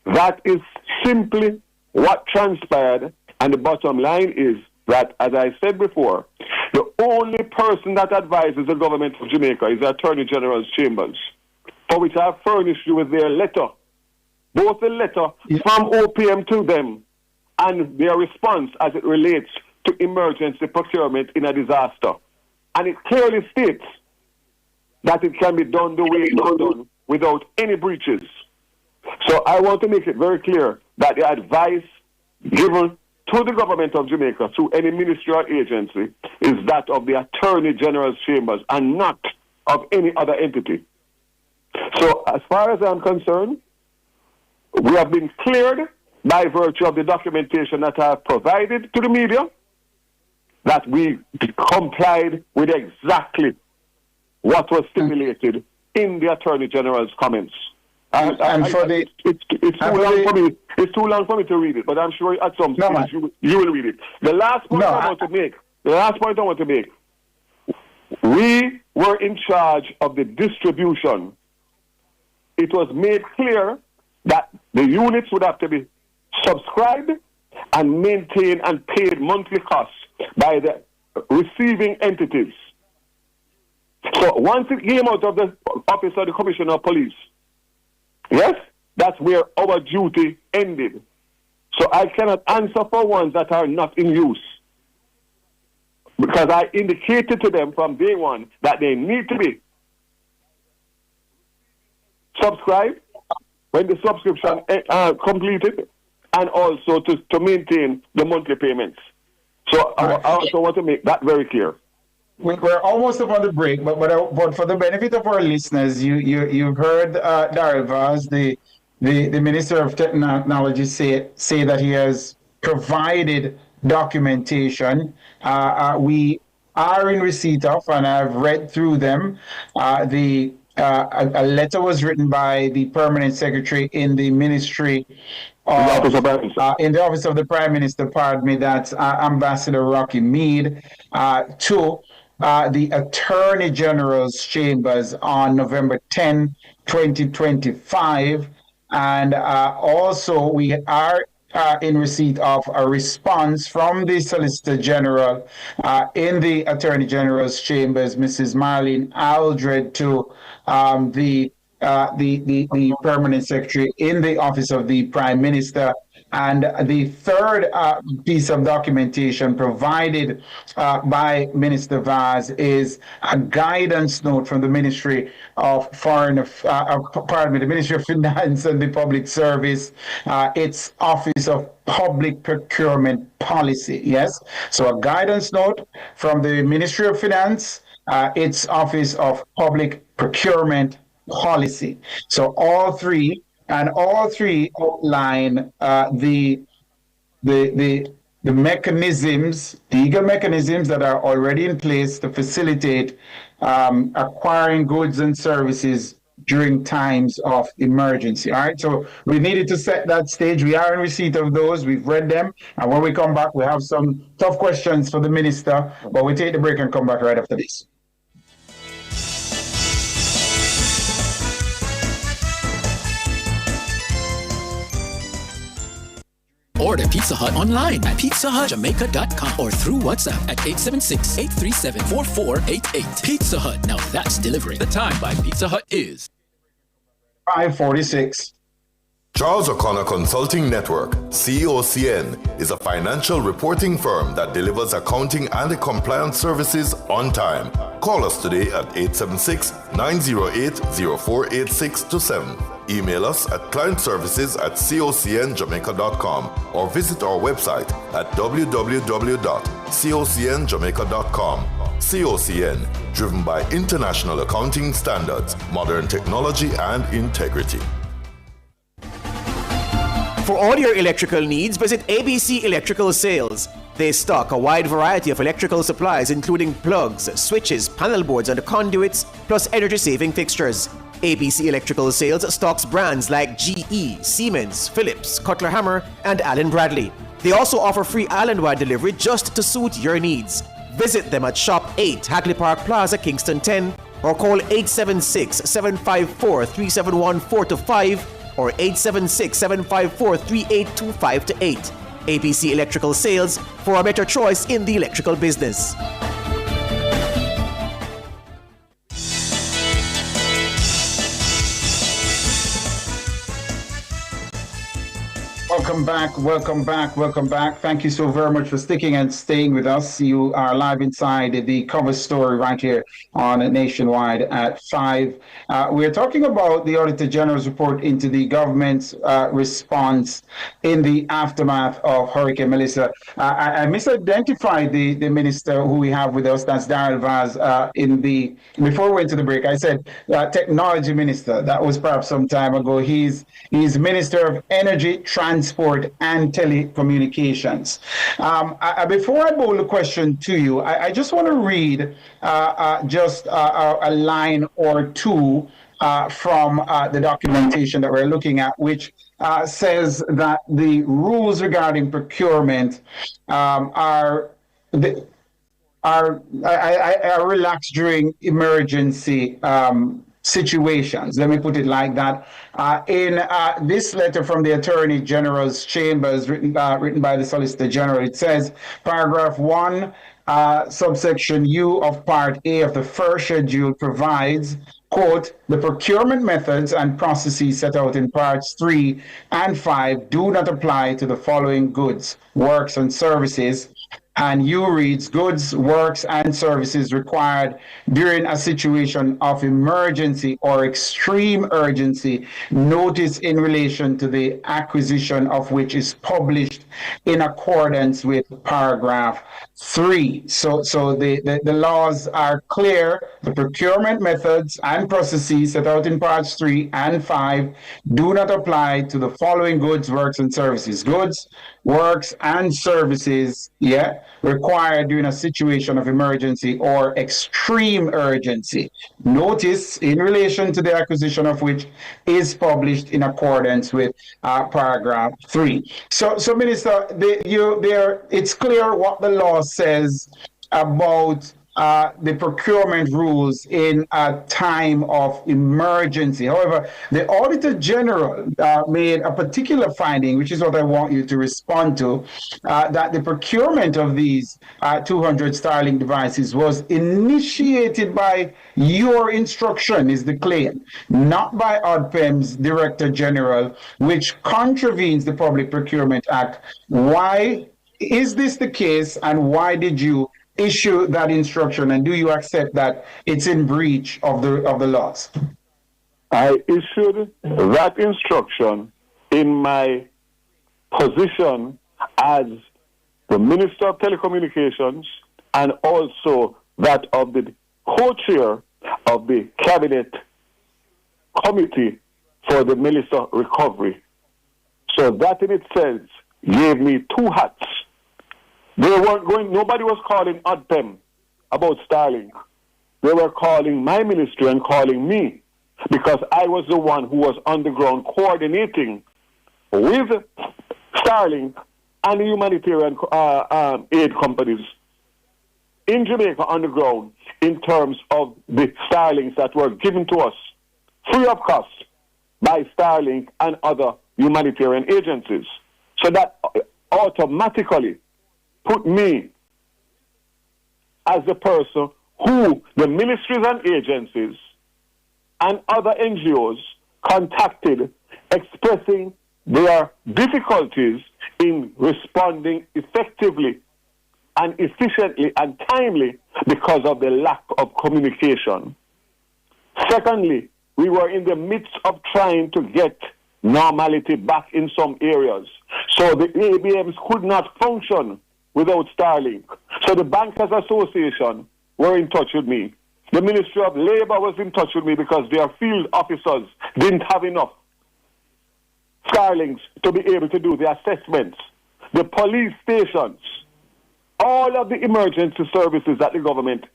that is simply what transpired, and the bottom line is that, as I said before, the only person that advises the government of Jamaica is the Attorney General's chambers, for which I have furnished you with their letter, both the letter from OPM to them and their response as it relates to emergency procurement in a disaster. And it clearly states that it can be done the way it was done without any breaches. So I want to make it very clear that the advice given to the government of Jamaica through any ministry or agency is that of the Attorney General's chambers and not of any other entity. So as far as I'm concerned, we have been cleared by virtue of the documentation that I have provided to the media that we complied with exactly what was stipulated in the Attorney General's comments. It's too long for me to read it, but I'm sure at some stage you will read it. The last point I want to make, we were in charge of the distribution. It was made clear that the units would have to be subscribed and maintained and paid monthly costs by the receiving entities. So once it came out of the office of the Commissioner of Police, yes, that's where our duty ended. So I cannot answer for ones that are not in use, because I indicated to them from day one that they need to be subscribed when the subscription completed, and also to maintain the monthly payments. So I also want to make that very clear. We're almost up on the break, but for the benefit of our listeners, you've heard Daryl Vaz, the Minister of Technology, say that he has provided documentation. We are in receipt of, and I've read through them. A letter was written by the Permanent Secretary in the Ministry of, in the Office of the Prime Minister, pardon me, that's Ambassador Rocky Mead, to the Attorney General's chambers on November 10, 2025. And also we are in receipt of a response from the Solicitor General in the Attorney General's chambers, Mrs. Marlene Aldred, to the Permanent Secretary in the Office of the Prime Minister. And the third piece of documentation provided by Minister Vaz is a guidance note from the Ministry of the Ministry of Finance and the Public Service, its Office of Public Procurement Policy. Yes, so a guidance note from the Ministry of Finance, its Office of Public Procurement Policy. So all three outline the mechanisms, legal mechanisms that are already in place to facilitate acquiring goods and services during times of emergency. All right, so we needed to set that stage. We are in receipt of those. We've read them, and when we come back, we have some tough questions for the minister. But we take the break and come back right after this. Order Pizza Hut online at pizzahutjamaica.com or through WhatsApp at 876-837-4488. Pizza Hut, now that's delivering. The time by Pizza Hut is 5:46. Charles O'Connor Consulting Network, COCN, is a financial reporting firm that delivers accounting and compliance services on time. Call us today at 876-908-0486-7. Email us at clientservices@cocnjamaica.com or visit our website at www.cocnjamaica.com. COCN, driven by international accounting standards, modern technology, and integrity. For all your electrical needs, visit ABC Electrical Sales. They stock a wide variety of electrical supplies, including plugs, switches, panel boards, and conduits, plus energy-saving fixtures. ABC Electrical Sales stocks brands like GE, Siemens, Philips, Cutler Hammer, and Allen Bradley. They also offer free island-wide delivery just to suit your needs. Visit them at Shop 8, Hagley Park Plaza, Kingston 10, or call 876-754-3714-5 or 876-754-3825-8. ABC Electrical Sales, for a better choice in the electrical business. Welcome back. Thank you so very much for sticking and staying with us. You are live inside the cover story right here on Nationwide at 5. We're talking about the Auditor General's report into the government's response in the aftermath of Hurricane Melissa. I misidentified the minister who we have with us, that's Daryl Vaz, before we went to the break. I said technology minister. That was perhaps some time ago. He's Minister of Energy, Transport and Telecommunications. Before I bowl the question to you, I just want to read just a line or two from the documentation that we're looking at, which says that the rules regarding procurement are relaxed during emergency situations. Let me put it like that. In this letter from the Attorney General's Chambers, written by the Solicitor General, it says, paragraph 1, subsection U of Part A of the first schedule provides, quote, the procurement methods and processes set out in parts 3 and 5 do not apply to the following goods, works, and services. And U reads, goods, works, and services required during a situation of emergency or extreme urgency, notice in relation to the acquisition of which is published in accordance with paragraph 3. So the laws are clear. The procurement methods and processes set out in parts 3 and 5 do not apply to the following goods, works, and services. Goods, works, and services, required during a situation of emergency or extreme urgency. Notice in relation to the acquisition of which is published in accordance with paragraph 3. So Minister, it's clear what the law says about the procurement rules in a time of emergency. However, the Auditor General made a particular finding, which is what I want you to respond to, that the procurement of these 200 Starlink devices was initiated by your instruction, is the claim, not by ODPEM's Director General, which contravenes the Public Procurement Act. Why is this the case, and why did you issue that instruction, and do you accept that it's in breach of the laws? I issued that instruction in my position as the Minister of Telecommunications and also that of the co-chair of the Cabinet Committee for the Melissa Recovery. So that in itself gave me two hats. They weren't going, nobody was calling ODPEM about Starlink. They were calling my ministry and calling me because I was the one who was on the ground coordinating with Starlink and the humanitarian aid companies in Jamaica on the ground in terms of the Starlinks that were given to us free of cost by Starlink and other humanitarian agencies. So that automatically put me as the person who the ministries and agencies and other NGOs contacted expressing their difficulties in responding effectively and efficiently and timely because of the lack of communication. Secondly, we were in the midst of trying to get normality back in some areas. So the ABMs could not function without Starlink. So the Bankers Association were in touch with me. The Ministry of Labor was in touch with me because their field officers didn't have enough Starlinks to be able to do the assessments. The police stations, all of the emergency services that the government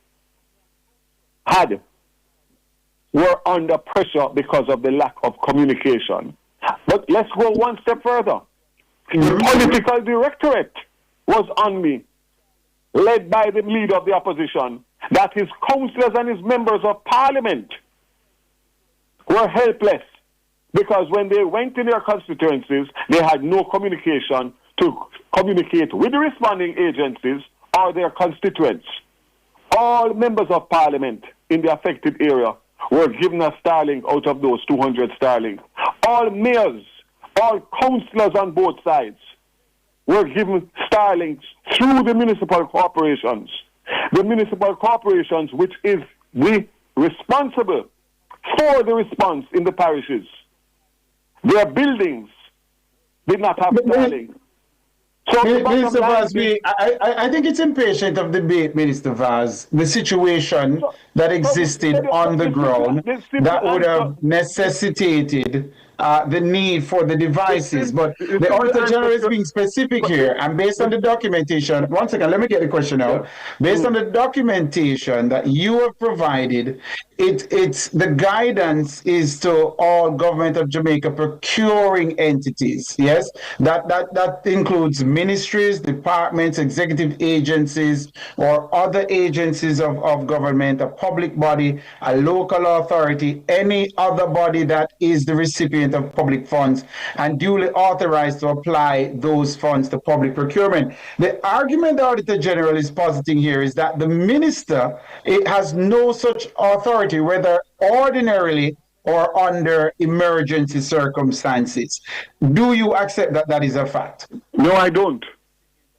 had were under pressure because of the lack of communication. But let's go one step further. The political directorate was on me, led by the leader of the opposition, that his councillors and his members of parliament were helpless because when they went in their constituencies, they had no communication to communicate with the responding agencies or their constituents. All members of parliament in the affected area were given a Starlink out of those 200 Starlink. All mayors all councillors on both sides were given Starlink through the municipal corporations. The municipal corporations, which is responsible for the response in the parishes. Their buildings did not have Starlink. So Minister Vaz, I think it's impatient of debate, Minister Vaz, the situation that existed on the ground that would have necessitated the need for the devices. But the Auditor General is being specific here, and based on the documentation, one second, let me get the question out. Based on the documentation that you have provided, it's the guidance is to all government of Jamaica procuring entities, yes? That includes ministries, departments, executive agencies, or other agencies of government, a public body, a local authority, any other body that is the recipient of public funds and duly authorized to apply those funds to public procurement. The argument the Auditor General is positing here is that the minister has no such authority, whether ordinarily or under emergency circumstances. Do you accept that that is a fact? No, I don't.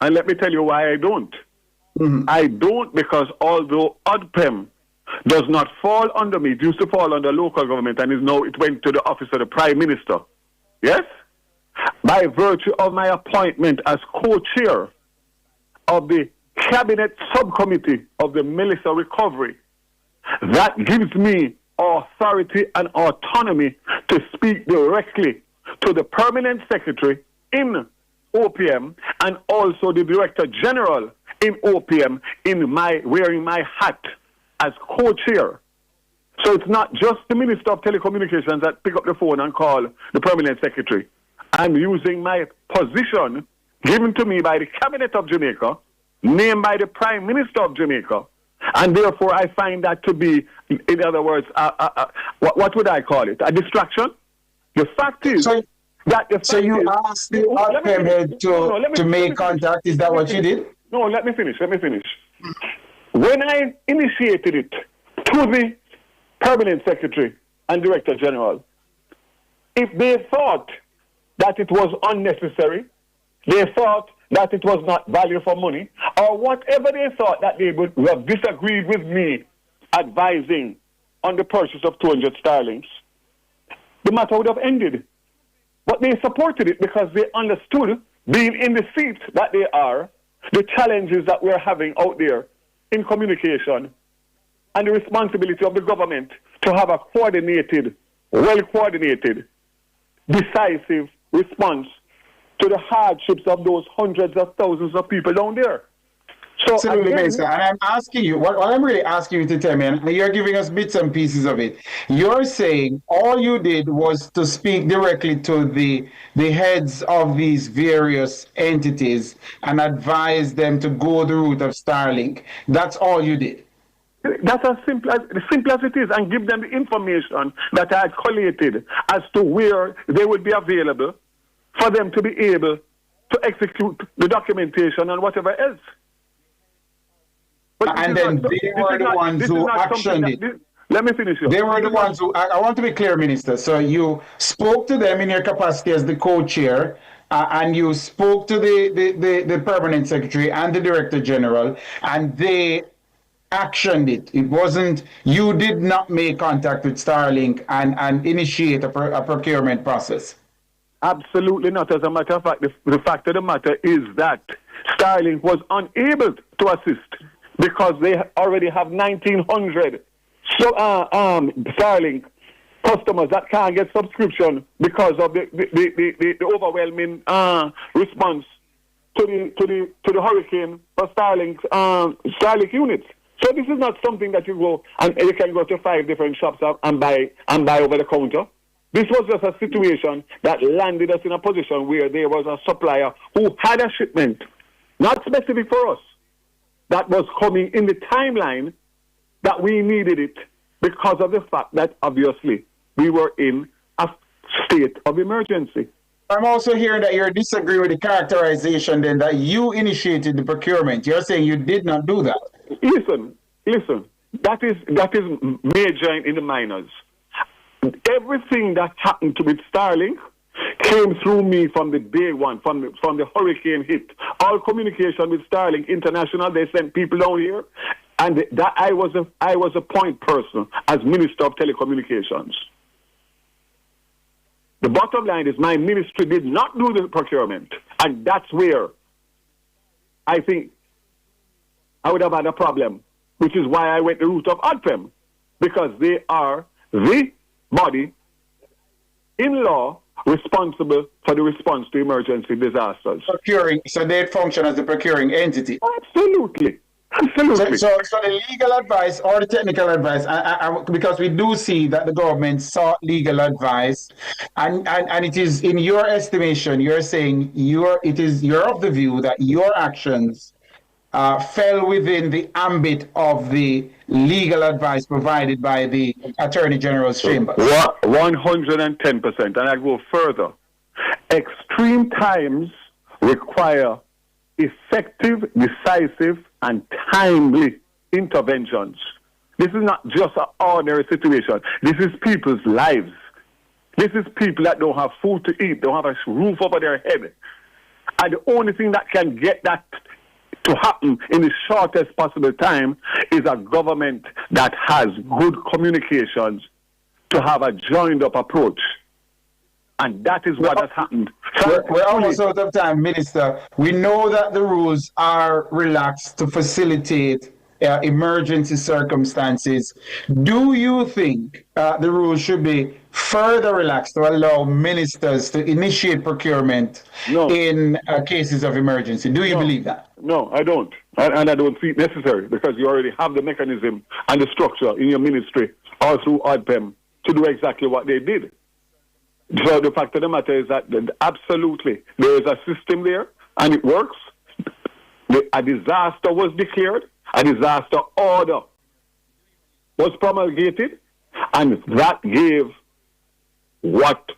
And let me tell you why I don't. I don't because although ODPEM does not fall under me, it used to fall under local government and it went to the office of the Prime Minister. Yes? By virtue of my appointment as co-chair of the Cabinet Subcommittee of the Melissa Recovery, that gives me authority and autonomy to speak directly to the Permanent Secretary in OPM and also the Director General in OPM wearing my hat as co-chair. So it's not just the Minister of Telecommunications that pick up the phone and call the Permanent Secretary. I'm using my position given to me by the Cabinet of Jamaica, named by the Prime Minister of Jamaica, and therefore I find that to be, in other words, what would I call it? A distraction? The fact is that the So you asked the OPM head to make contact, is that what you did? No, let me finish. When I initiated it to the Permanent Secretary and Director General, if they thought that it was unnecessary, they thought that it was not value for money, or whatever they thought that they would have disagreed with me advising on the purchase of 200 Starlings, the matter would have ended. But they supported it because they understood, being in the seat that they are, the challenges that we're having out there in communication and the responsibility of the government to have a coordinated, well-coordinated, decisive response to the hardships of those hundreds of thousands of people down there. So Absolutely, Minister. And I'm asking you, what I'm really asking you to tell me, and you're giving us bits and pieces of it. You're saying all you did was to speak directly to the heads of these various entities and advise them to go the route of Starlink. That's all you did. That's as simple as it is, and give them the information that I had collated as to where they would be available for them to be able to execute the documentation and whatever else. But and then they were the ones who actioned it. Let me finish. They were the ones who, I want to be clear, Minister. So you spoke to them in your capacity as the co-chair, and you spoke to the Permanent Secretary and the Director General, and they actioned it. It wasn't, you did not make contact with Starlink and initiate a procurement process. Absolutely not. As a matter of fact, the fact of the matter is that Starlink was unable to assist because they already have 1,900 Starlink customers that can't get subscription because of the overwhelming response to the hurricane for Starlink units. So this is not something that you go and you can go to 5 different shops and buy over the counter. This was just a situation that landed us in a position where there was a supplier who had a shipment, not specific for us, that was coming in the timeline that we needed it because of the fact that obviously we were in a state of emergency. I'm also hearing that you're disagreeing with the characterization then that you initiated the procurement. You're saying you did not do that. Listen. That is major in the minors. Everything that happened with Starlink came through me from the day one, from the hurricane hit. All communication with Starlink International, they sent people down here, and that I was a point person as Minister of Telecommunications. The bottom line is my ministry did not do the procurement, and that's where I think I would have had a problem, which is why I went the route of ODPEM, because they are the body in law responsible for the response to emergency disasters. Procuring, so they function as the procuring entity. Absolutely. Absolutely. So the legal advice or the technical advice, because we do see that the government sought legal advice, and it is, in your estimation, you're saying you're of the view that your actions fell within the ambit of the legal advice provided by the Attorney General's chamber. 110%. And I go further. Extreme times require effective, decisive, and timely interventions. This is not just an ordinary situation. This is people's lives. This is people that don't have food to eat, don't have a roof over their head. And the only thing that can get that to happen in the shortest possible time is a government that has good communications to have a joined up approach. And that is what has happened. We're almost out of time, Minister. We know that the rules are relaxed to facilitate emergency circumstances. Do you think the rules should be further relaxed to allow ministers to initiate procurement in cases of emergency? Do you believe that? No, I don't. And I don't see it necessary, because you already have the mechanism and the structure in your ministry or through ODPEM to do exactly what they did. So the fact of the matter is that absolutely there is a system there and it works. A disaster was declared, a disaster order was promulgated, and that gave what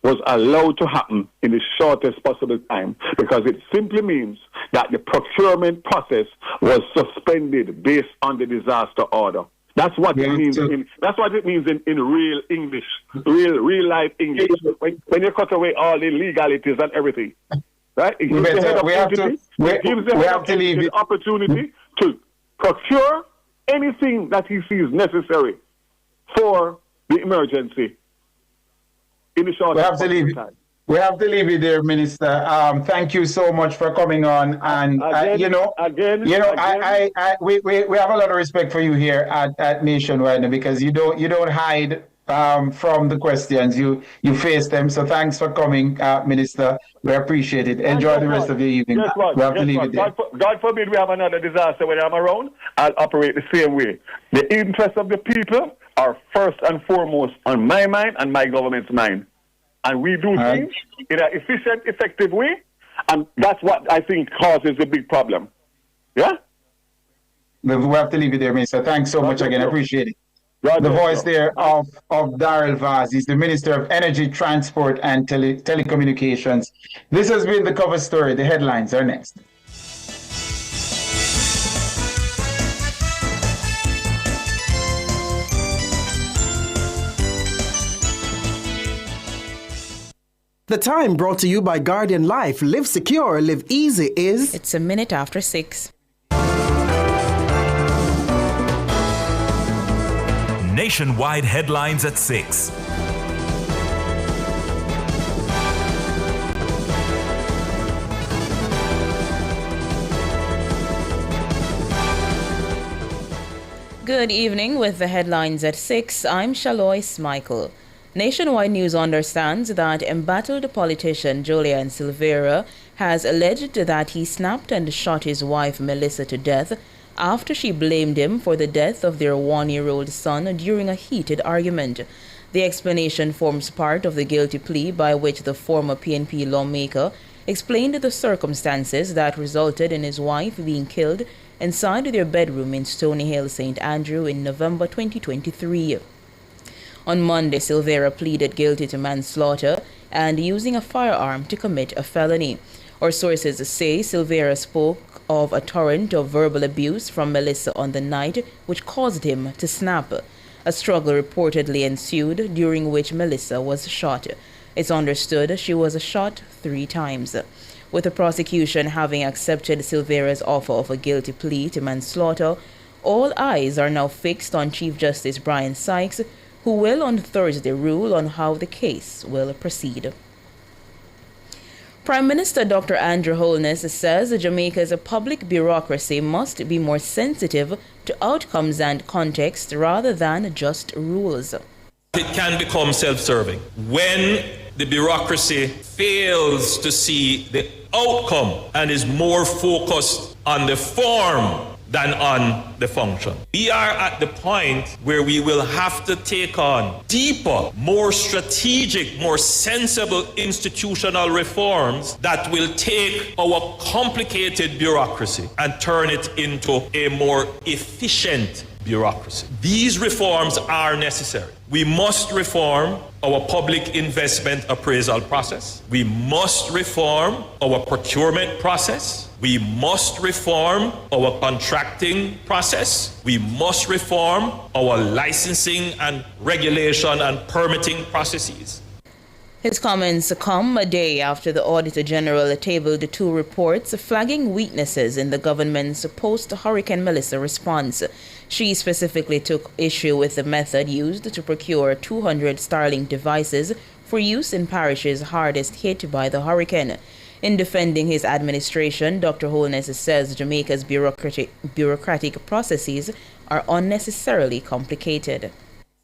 was allowed to happen in the shortest possible time, because it simply means that the procurement process was suspended based on the disaster order. That's what it means. That's what it means in real English, real life English. When you cut away all the legalities and everything, right? It gives the head opportunity to procure anything that he sees necessary for the emergency in the short time. We have to leave it there, Minister. Thank you so much for coming on. And we have a lot of respect for you here at Nationwide, because you don't hide from the questions. You face them. So thanks for coming, Minister. We appreciate it. Enjoy the rest of your evening. We have to leave it there. God forbid we have another disaster when I'm around. I'll operate the same way. The interests of the people are first and foremost on my mind and my government's mind. And we do things in an efficient, effective way, and that's what I think causes the big problem. Yeah? We have to leave it there, Minister. Thanks so much again. I appreciate it. The voice there of Daryl Vaz. He's the Minister of Energy, Transport, and Telecommunications. This has been the cover story. The headlines are next. The time brought to you by Guardian Life. Live secure, live easy is... It's a minute after 6. Nationwide headlines at 6. Good evening. With the headlines at 6, I'm Shalois Michael. Nationwide News understands that embattled politician Julian Silveira has alleged that he snapped and shot his wife Melissa to death after she blamed him for the death of their 1-year-old son during a heated argument. The explanation forms part of the guilty plea by which the former PNP lawmaker explained the circumstances that resulted in his wife being killed inside their bedroom in Stony Hill, St. Andrew in November 2023. On Monday, Silveira pleaded guilty to manslaughter and using a firearm to commit a felony. Our sources say Silveira spoke of a torrent of verbal abuse from Melissa on the night, which caused him to snap. A struggle reportedly ensued, during which Melissa was shot. It's understood she was shot 3 times. With the prosecution having accepted Silvera's offer of a guilty plea to manslaughter, all eyes are now fixed on Chief Justice Brian Sykes, who will on Thursday rule on how the case will proceed. Prime Minister Dr. Andrew Holness says Jamaica's public bureaucracy must be more sensitive to outcomes and context rather than just rules. It can become self-serving when the bureaucracy fails to see the outcome and is more focused on the form than on the function. We are at the point where we will have to take on deeper, more strategic, more sensible institutional reforms that will take our complicated bureaucracy and turn it into a more efficient bureaucracy. These reforms are necessary. We must reform our public investment appraisal process. We must reform our procurement process. We must reform our contracting process. We must reform our licensing and regulation and permitting processes. His comments come a day after the Auditor General tabled 2 reports flagging weaknesses in the government's post-Hurricane Melissa response. She specifically took issue with the method used to procure 200 Starlink devices for use in parishes hardest hit by the hurricane. In defending his administration, Dr. Holness says Jamaica's bureaucratic processes are unnecessarily complicated.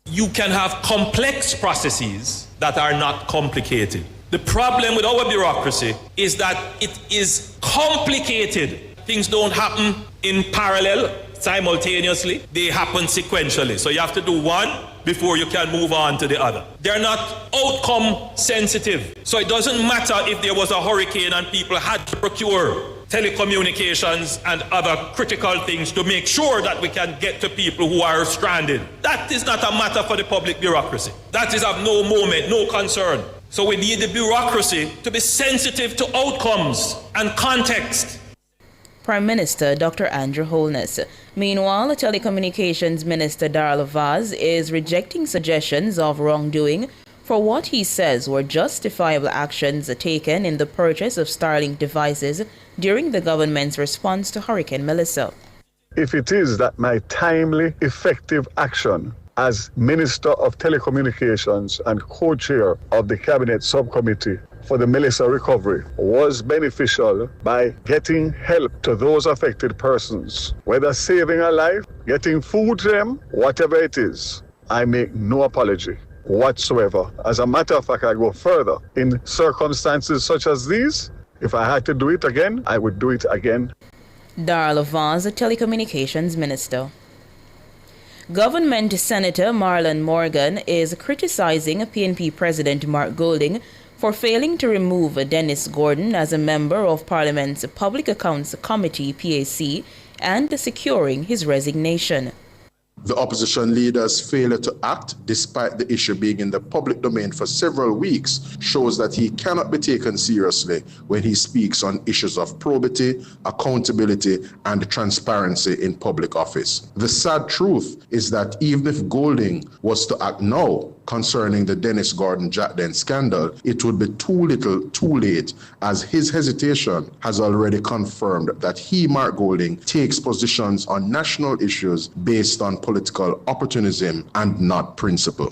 You can have complex processes that are not complicated. The problem with our bureaucracy is that it is complicated. Things don't happen in parallel, simultaneously. They happen sequentially. So you have to do one before you can move on to the other. They're not outcome sensitive. So it doesn't matter if there was a hurricane and people had to procure telecommunications and other critical things to make sure that we can get to people who are stranded. That is not a matter for the public bureaucracy. That is of no moment, no concern. So we need the bureaucracy to be sensitive to outcomes and context. Prime Minister Dr. Andrew Holness. Meanwhile, Telecommunications Minister Darrell Vaz is rejecting suggestions of wrongdoing for what he says were justifiable actions taken in the purchase of Starlink devices during the government's response to Hurricane Melissa. If it is that my timely, effective action as Minister of Telecommunications and co-chair of the Cabinet Subcommittee for the Melissa recovery was beneficial by getting help to those affected persons, whether saving a life, getting food to them, whatever it is, I make no apology whatsoever. As a matter of fact, I go further. In circumstances such as these, if I had to do it again, I would do it again. Darrell Vaz, Telecommunications Minister. Government Senator Marlon Morgan is criticizing PNP President Mark Golding for failing to remove Dennis Gordon as a member of Parliament's Public Accounts Committee, PAC, and securing his resignation. The opposition leader's failure to act, despite the issue being in the public domain for several weeks, shows that he cannot be taken seriously when he speaks on issues of probity, accountability, and transparency in public office. The sad truth is that even if Golding was to act now concerning the Dennis Gordon Jack Den scandal, it would be too little, too late, as his hesitation has already confirmed that he, Mark Golding, takes positions on national issues based on political opportunism and not principle.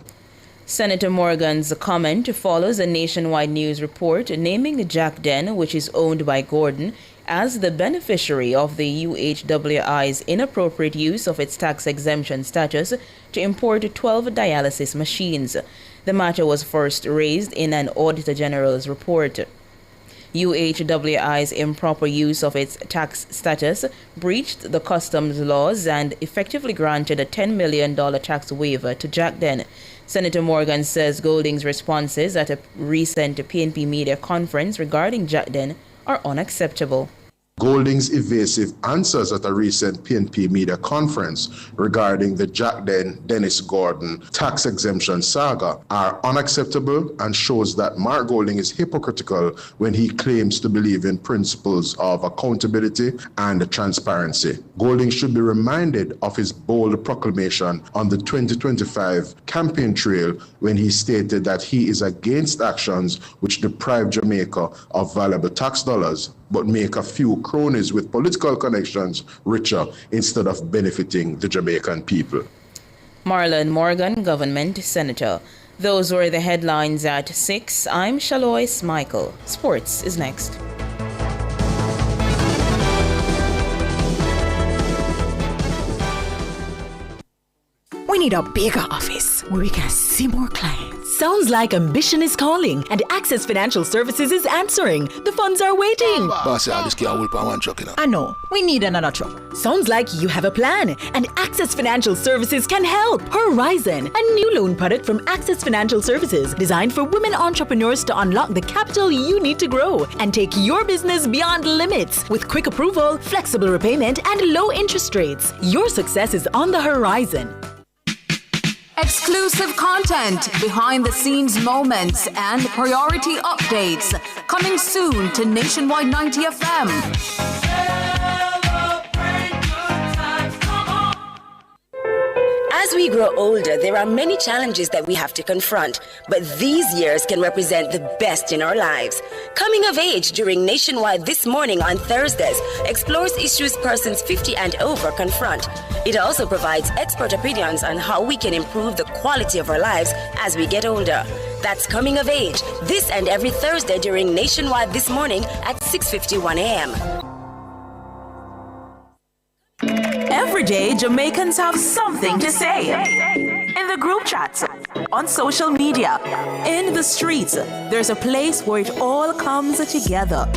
Senator Morgan's comment follows a nationwide news report naming Jack Den, which is owned by Gordon, as the beneficiary of the UHWI's inappropriate use of its tax exemption status to import 12 dialysis machines. The matter was first raised in an Auditor General's report. UHWI's improper use of its tax status breached the customs laws and effectively granted a $10 million tax waiver to Jack Den. Senator Morgan says Golding's responses at a recent PNP media conference regarding Jack Den are unacceptable. Golding's evasive answers at a recent PNP media conference regarding the Jack Dennis Gordon tax exemption saga are unacceptable and shows that Mark Golding is hypocritical when he claims to believe in principles of accountability and transparency. Golding should be reminded of his bold proclamation on the 2025 campaign trail when he stated that he is against actions which deprive Jamaica of valuable tax dollars but make a few cronies with political connections richer instead of benefiting the Jamaican people. Marlon Morgan, Government Senator. Those were the headlines at 6. I'm Shalois Michael. Sports is next. We need a bigger office where we can see more clients. Sounds like ambition is calling and Access Financial Services is answering. The funds are waiting. Boss, I just can't one truck, I know. We need another truck. Sounds like you have a plan and Access Financial Services can help. Horizon, a new loan product from Access Financial Services designed for women entrepreneurs to unlock the capital you need to grow and take your business beyond limits with quick approval, flexible repayment, and low interest rates. Your success is on the horizon. Exclusive content, behind the scenes moments, and priority updates coming soon to Nationwide 90 FM. As we grow older, there are many challenges that we have to confront, but these years can represent the best in our lives. Coming of Age during Nationwide This Morning on Thursdays explores issues persons 50 and over confront. It also provides expert opinions on how we can improve the quality of our lives as we get older. That's Coming of Age, this and every Thursday during Nationwide This Morning at 6:51 a.m. Every day, Jamaicans have something to say. In the group chats, on social media, in the streets, there's a place where it all comes together.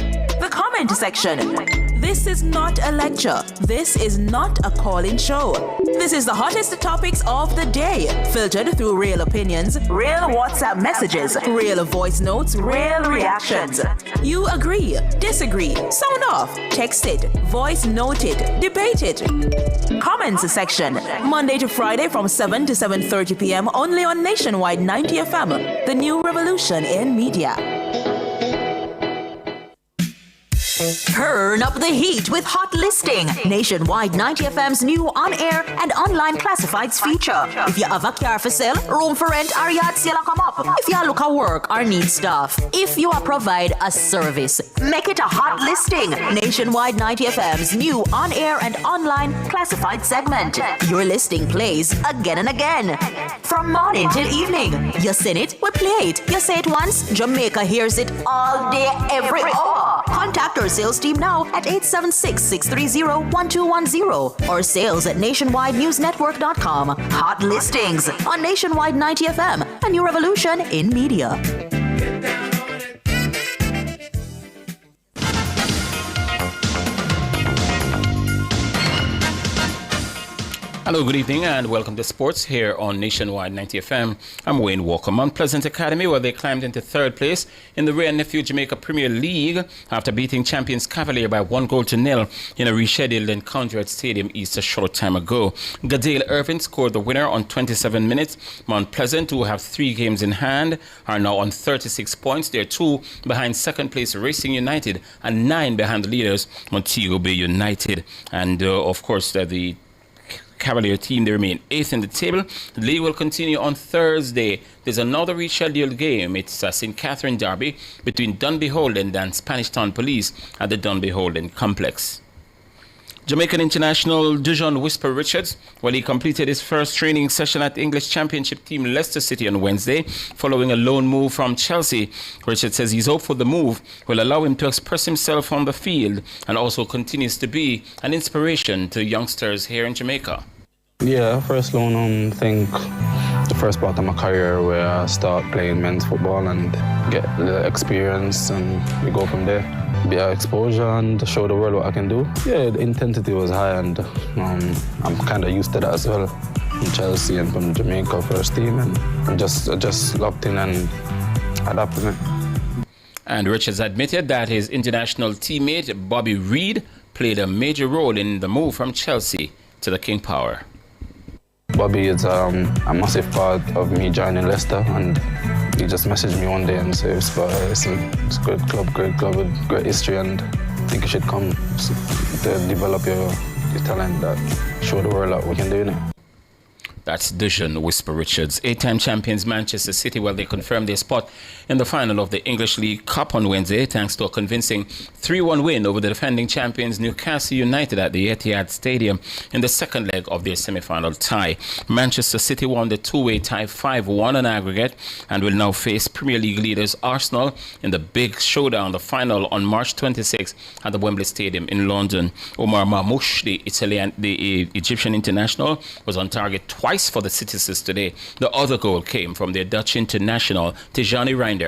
The comment section. This is not a lecture. This is not a call-in show. This is the hottest topics of the day, filtered through real opinions, real WhatsApp messages, real voice notes, real reactions. You agree, disagree, sound off, text it, voice note it, debate it. Comments section, Monday to Friday from 7 to 7:30 p.m. only on Nationwide 90 FM, the new revolution in media. Turn up the heat with Hot Listing, Nationwide 90 FM's new on-air and online classifieds feature. If you have a car for sale, room for rent, or yard sale come up. If you look at work or need stuff. If you provide a service, make it a Hot Listing, Nationwide 90 FM's new on-air and online classified segment. Your listing plays again and again. From morning till evening. You sing it, we play it. You say it once, Jamaica hears it all day, every hour. Contact our sales team now at 876-630-1210 or sales@nationwidenewsnetwork.com. Hot Listings on Nationwide 90 FM, a new revolution in media. Hello, good evening, and welcome to Sports here on Nationwide 90 FM. I'm Wayne Walker. Mount Pleasant Academy, where they climbed into third place in the Ray & Nephew Jamaica Premier League after beating champions Cavalier by 1-0 in a rescheduled encounter at Stadium East a short time ago. Gadale Irvin scored the winner on 27 minutes. Mount Pleasant, who have 3 games in hand, are now on 36 points. They're 2 behind second place Racing United and 9 behind the leaders Montego Bay United. And of course, the Cavalier team, they remain 8th in the table. The league will continue on Thursday. There's another rescheduled game. It's a St. Catherine derby between Dunby Holden and Spanish Town Police at the Dunby Holden complex. Jamaican international Dujon Whisper Richards, well, he completed his first training session at English Championship team Leicester City on Wednesday, following a loan move from Chelsea. Richards says he's hopeful the move will allow him to express himself on the field and also continues to be an inspiration to youngsters here in Jamaica. Yeah, first loan, I think the first part of my career where I start playing men's football and get the experience, and we go from there. Be exposure and show the world what I can do. Yeah, the intensity was high, and I'm kind of used to that as well. From Chelsea and from Jamaica first team, and I just locked in and adapted it. And Richards admitted that his international teammate Bobby Reid played a major role in the move from Chelsea to the King Power. Bobby is a massive part of me joining Leicester, and he just messaged me one day and said, it's a great club with great history, and I think you should come to develop your talent, that show the world that we can do it. That's Dujan Whisper Richards. 8-time champions Manchester City, well, they confirmed their spot in the final of the English League Cup on Wednesday, thanks to a convincing 3-1 win over the defending champions Newcastle United at the Etihad Stadium in the second leg of their semi-final tie. Manchester City won the two-way tie 5-1 on aggregate and will now face Premier League leaders Arsenal in the big showdown, the final on March 26 at the Wembley Stadium in London. Omar Mamouche, the Egyptian international, was on target twice for the citizens today. The other goal came from their Dutch international, Tijani Reinders.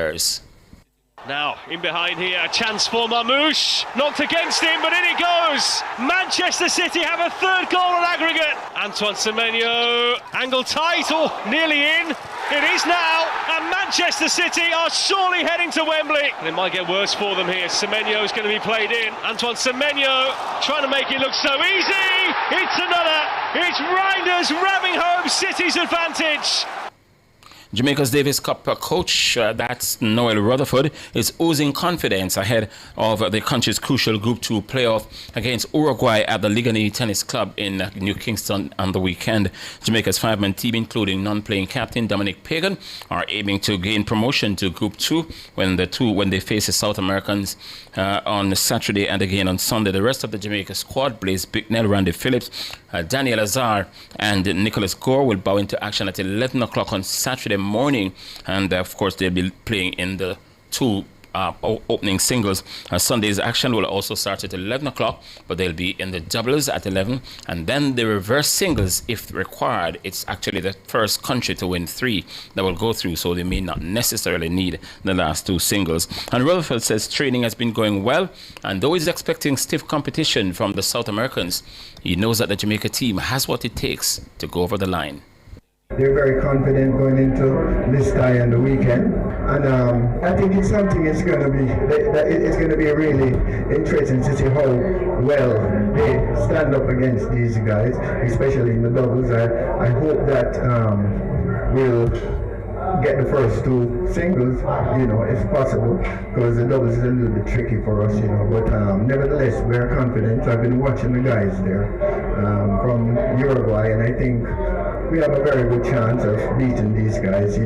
Now, in behind here, a chance for Mamouche. Knocked against him, but in it goes. Manchester City have a third goal on aggregate. Antoine Semenyo, angle tight, nearly in. It is now, and Manchester City are surely heading to Wembley. And it might get worse for them here. Semenyo is going to be played in. Antoine Semenyo trying to make it look so easy. It's another. It's Reinders ramming home City's advantage. Jamaica's Davis Cup coach, that's Noel Rutherford, is oozing confidence ahead of the country's crucial Group 2 playoff against Uruguay at the Ligani Tennis Club in New Kingston on the weekend. Jamaica's five-man team, including non-playing captain Dominic Pagan, are aiming to gain promotion to Group 2 when they face the South Americans on Saturday and again on Sunday. The rest of the Jamaica squad, Blaise Bicknell, Randy Phillips, Daniel Azar and Nicholas Gore, will bow into action at 11 o'clock on Saturday morning, and of course they'll be playing in the two opening singles. Sunday's action will also start at 11 o'clock, but they'll be in the doubles at 11, and then the reverse singles if required. It's actually the first country to win 3 that will go through, so they may not necessarily need the last 2 singles. And Rutherford says training has been going well, and though he's expecting stiff competition from the South Americans, he knows that the Jamaica team has what it takes to go over the line. They're very confident going into this tie on the weekend, and I think it's something it's going to be really interesting to see how well they stand up against these guys, especially in the doubles. I hope that we'll get the first 2 singles, if possible, because the doubles is a little bit tricky for us, but nevertheless, we're confident. I've been watching the guys there from Uruguay, and I think we have a very good chance of beating these guys.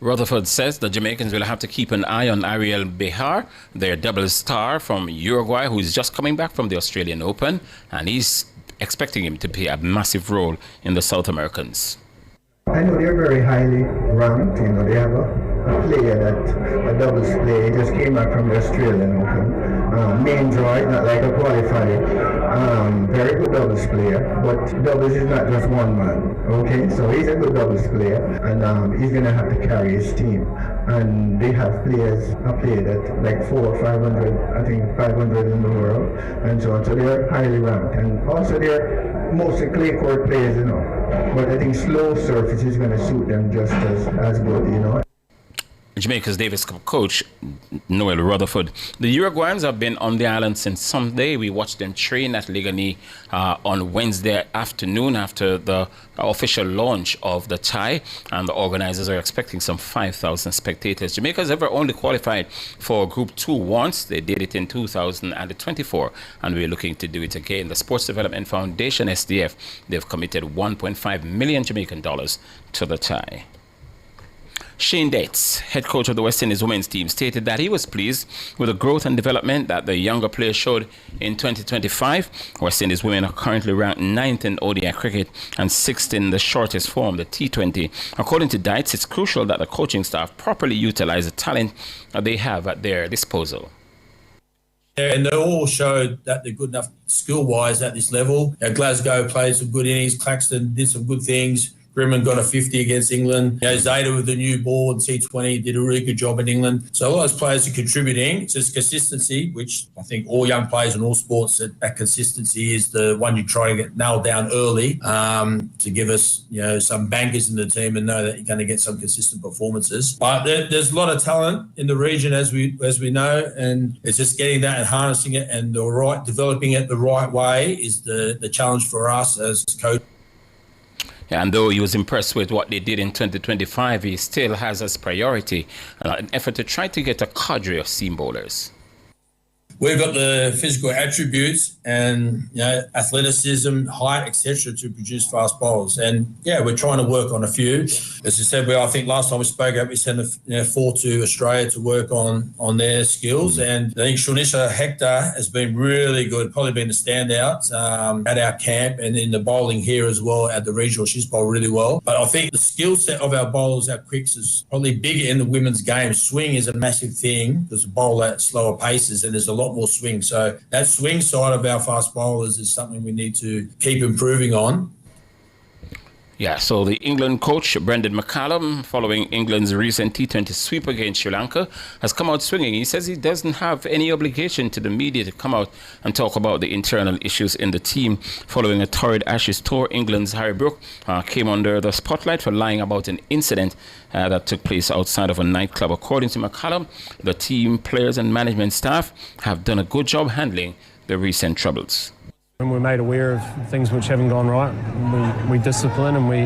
Rutherford says the Jamaicans will have to keep an eye on Ariel Behar, their double star from Uruguay, who is just coming back from the Australian Open, and he's expecting him to play a massive role in the South Americans. I know they're very highly ranked. They have a player that a doubles player. He just came back from the Australian Open. Main draw, not like a qualifier. Very good doubles player, but doubles is not just one man. Okay, so he's a good doubles player, and he's gonna have to carry his team. And they have players played at like 400 or 500, I think 500 in the world, and so on. So they're highly ranked, and also they're mostly clay court players, But I think slow surface is going to suit them just as good, Jamaica's Davis Cup coach, Noel Rutherford. The Uruguayans have been on the island since Sunday. We watched them train at Ligani on Wednesday afternoon after the official launch of the tie, and the organizers are expecting some 5,000 spectators. Jamaica's ever only qualified for Group 2 once. They did it in 2024, and we're looking to do it again. The Sports Development Foundation, SDF, they've committed $1.5 million Jamaican dollars to the tie. Shane Dates, head coach of the West Indies women's team, stated that he was pleased with the growth and development that the younger players showed in 2025. West Indies women are currently ranked 9th in ODI cricket and 6th in the shortest form, the T20. According to Dates, it's crucial that the coaching staff properly utilize the talent that they have at their disposal. And they all showed that they're good enough skill-wise at this level. Glasgow played some good innings. Claxton did some good things. Grimman got a 50 against England. Zeta with the new ball and T20 did a really good job in England. So all those players are contributing. It's just consistency, which I think all young players in all sports, that consistency is the one you try to get nailed down early to give us, some bankers in the team and know that you're going to get some consistent performances. But there's a lot of talent in the region, as we know, and it's just getting that and harnessing it and developing it the right way is the challenge for us as coaches. And though he was impressed with what they did in 2025, he still has as priority an effort to try to get a cadre of seam bowlers. We've got the physical attributes and athleticism, height, etc., to produce fast bowlers. And we're trying to work on a few. As I said, I think last time we spoke up, we sent 4 to Australia to work on their skills. And I think Shunisha Hector has been really good, probably been the standout at our camp and in the bowling here as well at the regional. She's bowled really well. But I think the skill set of our bowlers, our quicks, is probably bigger in the women's game. Swing is a massive thing because the bowl at slower paces and there's a lot more swing. So that swing side of our fast bowlers is something we need to keep improving on. Yeah, so the England coach, Brendan McCallum, following England's recent T20 sweep against Sri Lanka, has come out swinging. He says he doesn't have any obligation to the media to come out and talk about the internal issues in the team. Following a torrid Ashes tour, England's Harry Brook came under the spotlight for lying about an incident that took place outside of a nightclub. According to McCallum, the team, players and management staff have done a good job handling the recent troubles. And we're made aware of things which haven't gone right. We discipline and we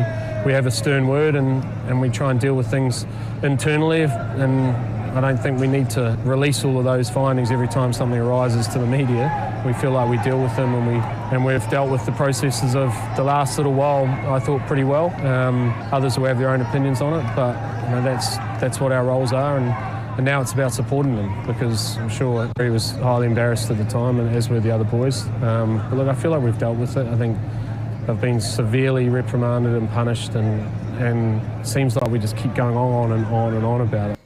have a stern word and we try and deal with things internally. And I don't think we need to release all of those findings every time something arises to the media. We feel like we deal with them and we've dealt with the processes of the last little while, I thought, pretty well. Others will have their own opinions on it, but that's what our roles are. And now it's about supporting them because I'm sure he was highly embarrassed at the time, and as were the other boys. But look, I feel like we've dealt with it. I think they've been severely reprimanded and punished, and it seems like we just keep going on and on and on about it.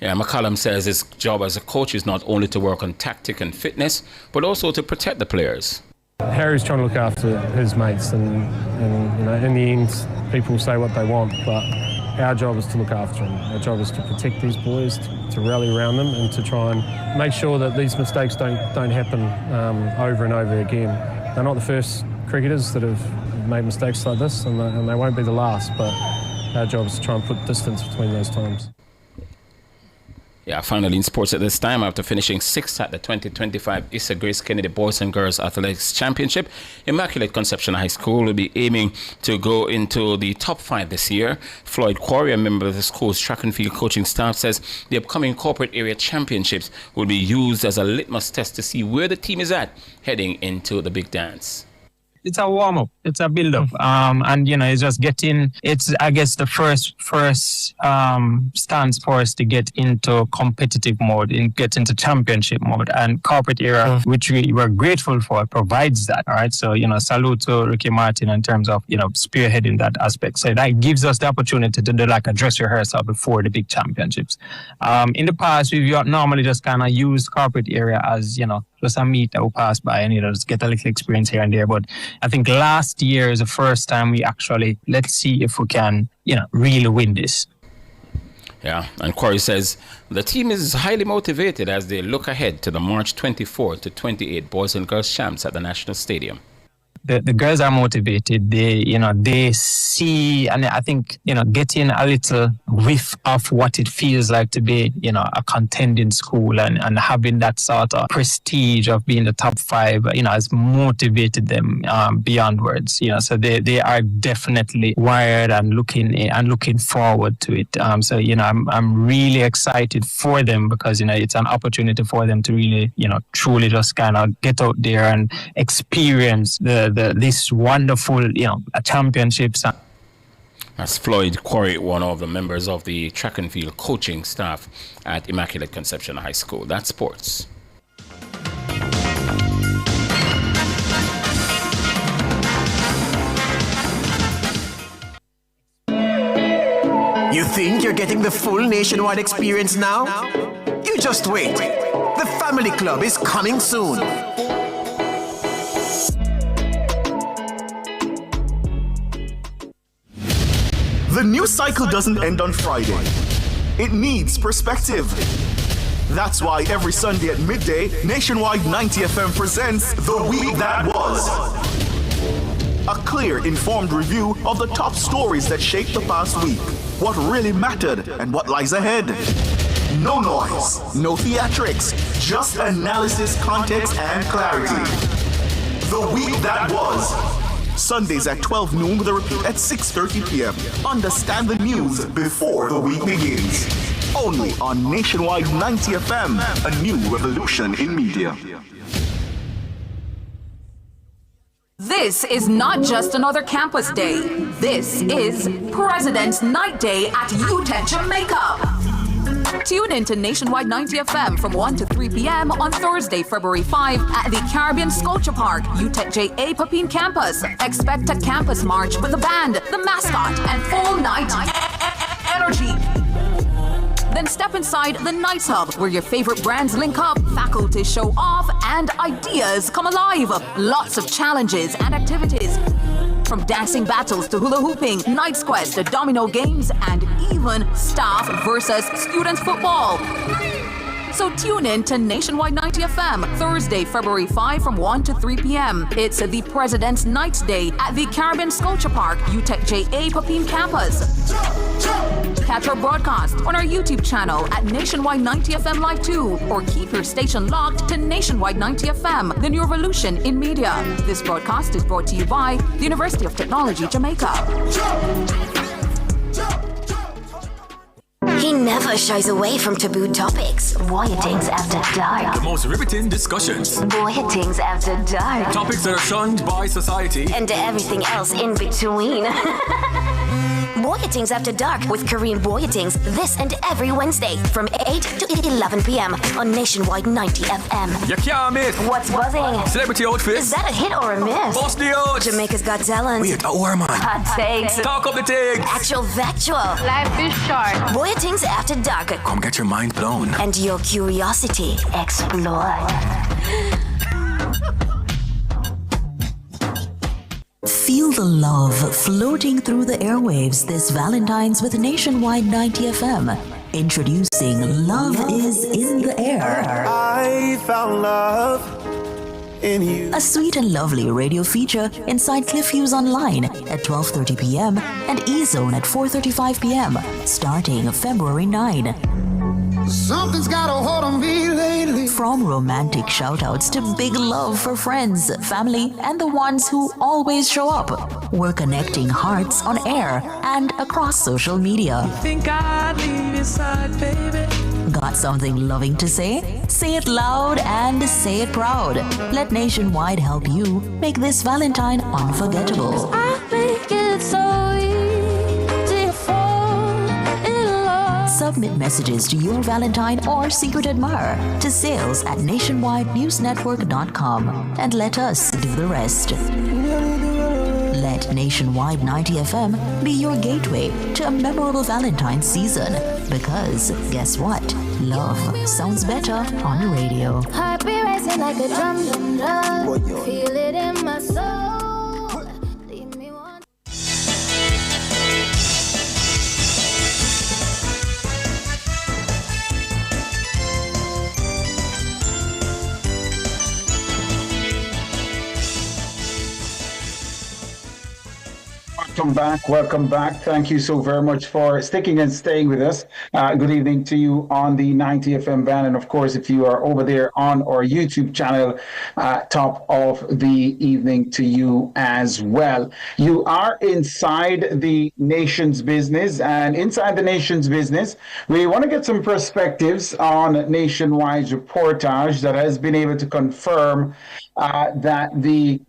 Yeah, McCallum says his job as a coach is not only to work on tactic and fitness, but also to protect the players. Harry's trying to look after his mates, and in the end, people say what they want, but our job is to look after them. Our job is to protect these boys, to rally around them and to try and make sure that these mistakes don't happen over and over again. They're not the first cricketers that have made mistakes like this, and they won't be the last, but our job is to try and put distance between those times. Yeah, finally in sports at this time, after finishing 6th at the 2025 Issa Grace Kennedy Boys and Girls Athletics Championship, Immaculate Conception High School will be aiming to go into the top 5 this year. Floyd Quarry, a member of the school's track and field coaching staff, says the upcoming corporate area championships will be used as a litmus test to see where the team is at heading into the big dance. It's a warm-up. It's a build-up. And, it's just it's, I guess, the first stance for us to get into competitive mode, and get into championship mode. And corporate era, which we were grateful for, provides that, all right? So, salute to Ricky Martin in terms of, spearheading that aspect. So that gives us the opportunity to do like a dress rehearsal before the big championships. In the past, we've normally just kind of used corporate area as, just a meet that will pass by and, just get a little experience here and there. But I think last year is the first time we actually, let's see if we can, really win this. Yeah, and Quarry says the team is highly motivated as they look ahead to the March 24 to 28 Boys and Girls Champs at the National Stadium. The girls are motivated. They see, and I think, getting a little whiff of what it feels like to be, a contending school and having that sort of prestige of being the top 5, has motivated them beyond words. So they are definitely wired and looking forward to it. So I'm really excited for them because it's an opportunity for them to really truly just kind of get out there and experience this wonderful, championships. That's Floyd Quarry, one of the members of the track and field coaching staff at Immaculate Conception High School. That's sports. You think you're getting the full nationwide experience now? You just wait. The Family Club is coming soon. The news cycle doesn't end on Friday. It needs perspective. That's why every Sunday at midday, Nationwide 90 FM presents The Week That Was. A clear, informed review of the top stories that shaped the past week, what really mattered and what lies ahead. No noise, no theatrics, just analysis, context, and clarity. The Week That Was. Sundays at 12 noon with a repeat at 6:30 p.m. Understand the news before the week begins. Only on Nationwide 90 FM, a new revolution in media. This is not just another campus day. This is President's Night Day at UTEC Jamaica. Tune in to Nationwide 90 FM from 1 to 3 p.m. on Thursday, February 5 at the Caribbean Sculpture Park, UTEC JA Papine campus. Expect a campus march with the band, the mascot, and full night energy. Then step inside the Nights Hub, where your favorite brands link up, faculties show off, and ideas come alive. Lots of challenges and activities. From dancing battles to hula hooping, Night's Quest to domino games, and even staff versus students football. So tune in to Nationwide 90 FM, Thursday, February 5 from 1 to 3 p.m. It's the President's Nights Day at the Caribbean Sculpture Park, UTEC JA Papine campus. Catch our broadcast on our YouTube channel at Nationwide 90 FM Live 2, or keep your station locked to Nationwide 90 FM, the new revolution in media. This broadcast is brought to you by the University of Technology, Jamaica. He never shies away from taboo topics. Voyagings After Dark. The most riveting discussions. Voyagings After Dark. Topics that are shunned by society. And everything else in between. Voyagings After Dark with Kareem Voyagings this and every Wednesday from 8 to 11 p.m. on Nationwide 90 FM. You can't miss. What's buzzing? Celebrity outfits. Is that a hit or a miss? Bust the odds. Jamaica's Got Talent. Wait, man. Hot takes. Talk up the takes. Actual factual. Life is short. Voyagings After Dark. Come get your mind blown. And your curiosity explored. Feel the love floating through the airwaves this Valentine's with Nationwide 90 FM. Introducing Love is in the Air. I found love in you. A sweet and lovely radio feature inside Cliff Hughes Online at 12:30 p.m. and E-Zone at 4:35 p.m. starting February 9. Something's got a hold on me lately. From romantic shout-outs to big love for friends, family, and the ones who always show up, we're connecting hearts on air and across social media. Think I'd leave your side, baby. Got something loving to say? Say it loud and say it proud. Let Nationwide help you make this Valentine unforgettable. I think it's so easy to fall in love. Submit messages to your Valentine or secret admirer to sales@nationwidenewsnetwork.com and let us do the rest. Let Nationwide 90 FM be your gateway to a memorable Valentine's season. Because guess what? Love sounds better on the radio. Heart be racing like a drum, drum, drum. Feel it in my soul. Leave me one. Welcome back. Thank you so very much for sticking and staying with us. Good evening to you on the 90 FM band. And of course, if you are over there on our YouTube channel, top of the evening to you as well. You are inside the nation's business, and inside the nation's business, we want to get some perspectives on Nationwide's reportage that has been able to confirm that the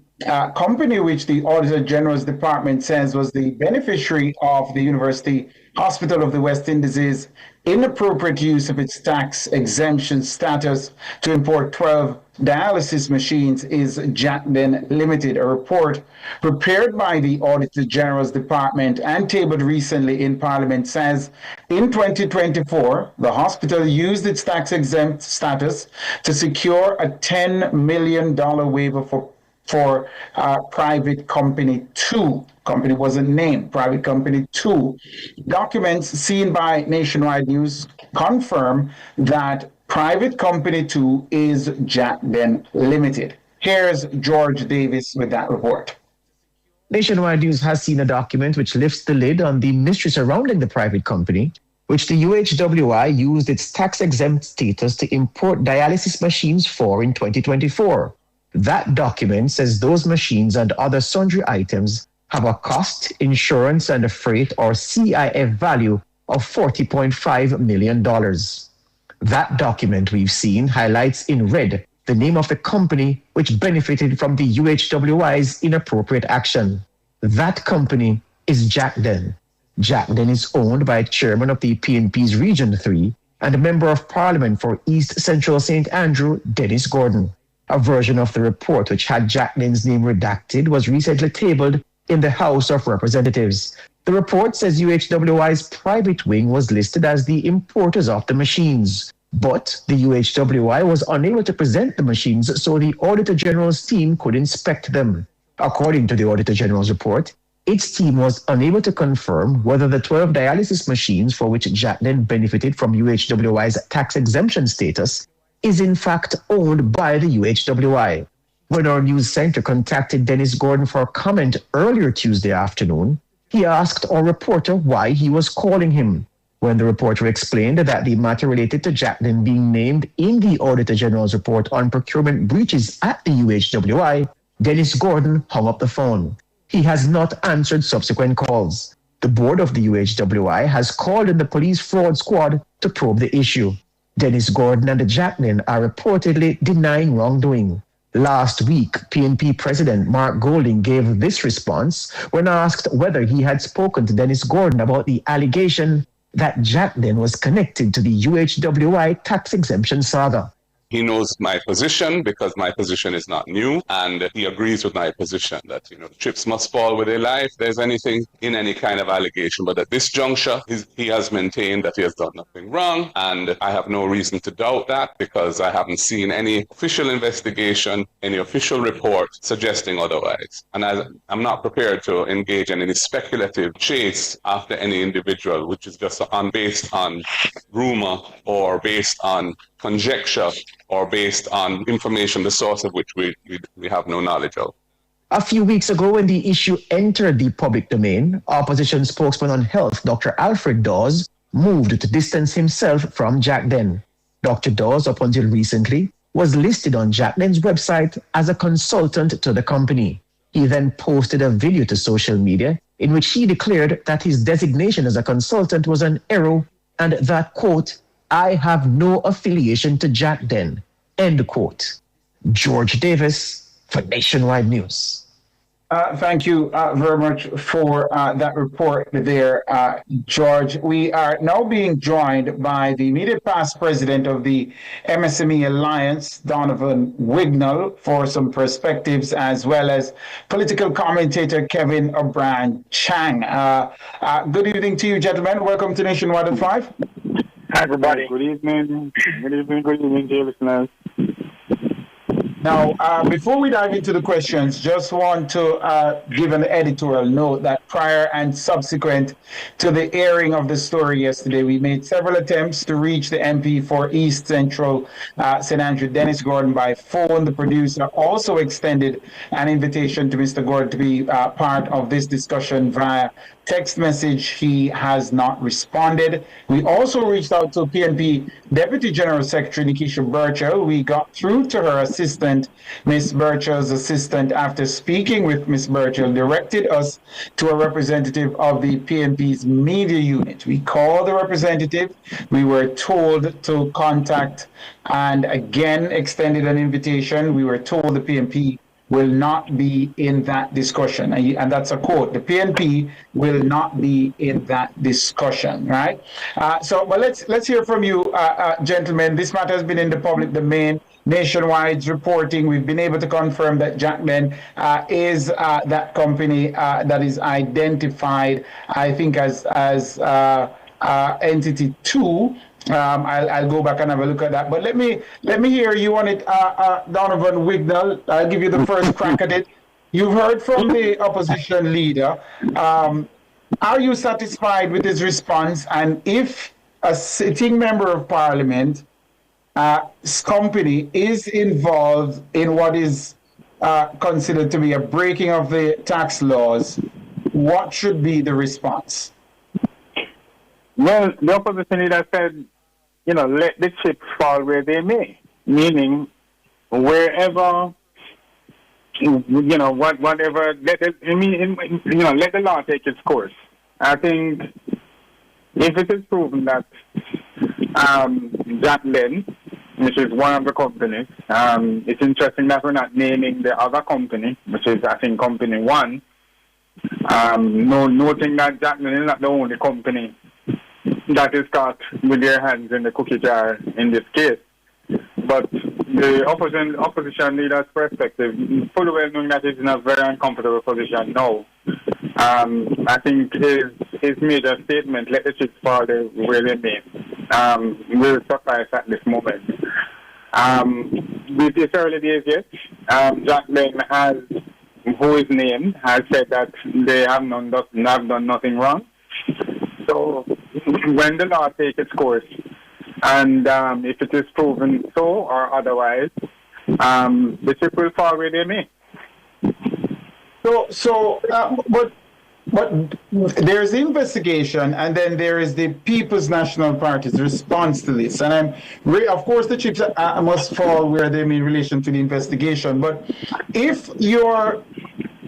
company which the Auditor General's Department says was the beneficiary of the University Hospital of the West Indies' inappropriate use of its tax exemption status to import 12 dialysis machines is Jacden Limited. A report prepared by the Auditor General's Department and tabled recently in Parliament says in 2024, the hospital used its tax exempt status to secure a $10 million waiver for for Private Company 2. Company wasn't named, Private Company 2. Documents seen by Nationwide News confirm that Private Company 2 is Jack Den Limited. Here's George Davis with that report. Nationwide News has seen a document which lifts the lid on the mystery surrounding the private company, which the UHWI used its tax-exempt status to import dialysis machines for in 2024. That document says those machines and other sundry items have a cost, insurance, and a freight or CIF value of $40.5 million. That document we've seen highlights in red the name of the company which benefited from the UHWI's inappropriate action. That company is Jack Den. Jack Den is owned by chairman of the PNP's Region 3 and a member of Parliament for East Central St. Andrew, Dennis Gordon. A version of the report which had Jack Den's name redacted was recently tabled in the House of Representatives. The report says UHWI's private wing was listed as the importers of the machines. But the UHWI was unable to present the machines, so the Auditor General's team could inspect them. According to the Auditor General's report, its team was unable to confirm whether the 12 dialysis machines for which Jack Den benefited from UHWI's tax exemption status is in fact owned by the UHWI. When our news center contacted Dennis Gordon for a comment earlier Tuesday afternoon, he asked our reporter why he was calling him. When the reporter explained that the matter related to Jack Den being named in the Auditor General's report on procurement breaches at the UHWI, Dennis Gordon hung up the phone. He has not answered subsequent calls. The board of the UHWI has called in the police fraud squad to probe the issue. Dennis Gordon and the Jack Den are reportedly denying wrongdoing. Last week, PNP President Mark Golding gave this response when asked whether he had spoken to Dennis Gordon about the allegation that Jack Den was connected to the UHWI tax exemption saga. He knows my position because my position is not new, and he agrees with my position that, chips must fall where they lie if there's anything in any kind of allegation. But at this juncture, he has maintained that he has done nothing wrong, and I have no reason to doubt that because I haven't seen any official investigation, any official report suggesting otherwise. And I'm not prepared to engage in any speculative chase after any individual, which is just based on rumor or based on conjecture or based on information, the source of which we have no knowledge of. A few weeks ago, when the issue entered the public domain, opposition spokesman on health, Dr. Alfred Dawes, moved to distance himself from Jack Den. Dr. Dawes, up until recently, was listed on Jack Den's website as a consultant to the company. He then posted a video to social media in which he declared that his designation as a consultant was an error and that, quote, "I have no affiliation to Jack Den," end quote. George Davis for Nationwide News. Thank you very much for that report there, George. We are now being joined by the immediate past president of the MSME Alliance, Donovan Wignall, for some perspectives, as well as political commentator Kevin O'Brien Chang. Good evening to you, gentlemen. Welcome to Nationwide at 5. Hi, everybody. Good evening. Good evening, dear listeners. Now, before we dive into the questions, just want to give an editorial note that prior and subsequent to the airing of the story yesterday, we made several attempts to reach the MP for East Central St. Andrew, Dennis Gordon, by phone. The producer also extended an invitation to Mr. Gordon to be part of this discussion via text message. He has not responded. We also reached out to PNP Deputy General Secretary Nikisha Burchell. We got through to her assistant, Miss Burchell's assistant. After speaking with Miss Burchell, directed us to a representative of the PNP's media unit. We called the representative. We were told to contact and again extended an invitation. We were told the PNP will not be in that discussion. And that's a quote. The PNP will not be in that discussion, right? But let's hear from you, gentlemen. This matter has been in the public domain. Nationwide's reporting, we've been able to confirm that Jack Den is that company that is identified, I think, as Entity 2. I'll go back and have a look at that. But let me hear you on it, Donovan Wignall. I'll give you the first crack at it. You've heard from the opposition leader. Are you satisfied with his response? And if a sitting member of parliament company is involved in what is considered to be a breaking of the tax laws, what should be the response? Well, the opposition leader said, let the chips fall where they may, meaning wherever, whatever, let the law take its course. I think if it is proven that Jack Len, which is one of the companies, it's interesting that we're not naming the other company, which is, I think, Company 1, noting that Jack Len is not the only company that is caught with their hands in the cookie jar in this case. But the opposition leader's perspective, fully well knowing that he's in a very uncomfortable position now, I think his major statement, let the chips fall where they may, will suffice at this moment. With this early days yet, Jack Len who is named, has said that they have done nothing wrong. So when the law takes its course, and if it is proven so or otherwise, the chip will fall where they may. But there's investigation, and then there is the People's National Party's response to this. And of course, the chips must fall where they may in relation to the investigation. But if you're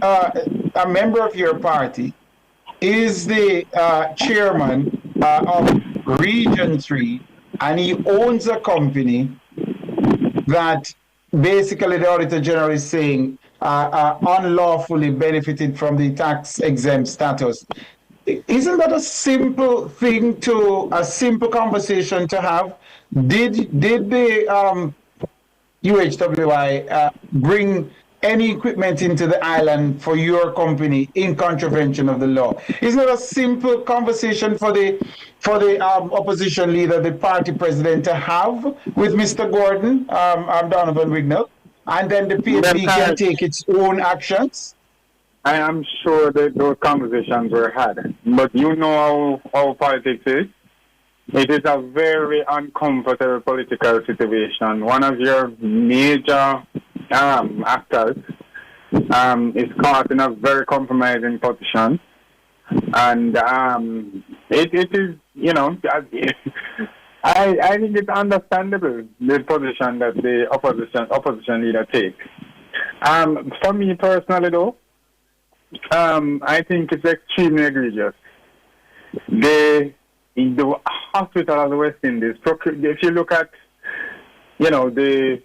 a member of your party is the chairman of Region 3, and he owns a company that basically the Auditor General is saying unlawfully benefited from the tax-exempt status. Isn't that a simple conversation to have? Did the UHWI bring any equipment into the island for your company in contravention of the law? Isn't it a simple conversation for the opposition leader, the party president, to have with Mr. Gordon, Donovan Wignall, and then the PSB can take its own actions? I am sure that those conversations were had, but you know how politics is. It is a very uncomfortable political situation. One of your major actors is caught in a very compromising position, and it is, I think it's understandable, the position that the opposition leader takes. For me personally, though, I think it's extremely egregious. The hospital of the West Indies, if you look at, the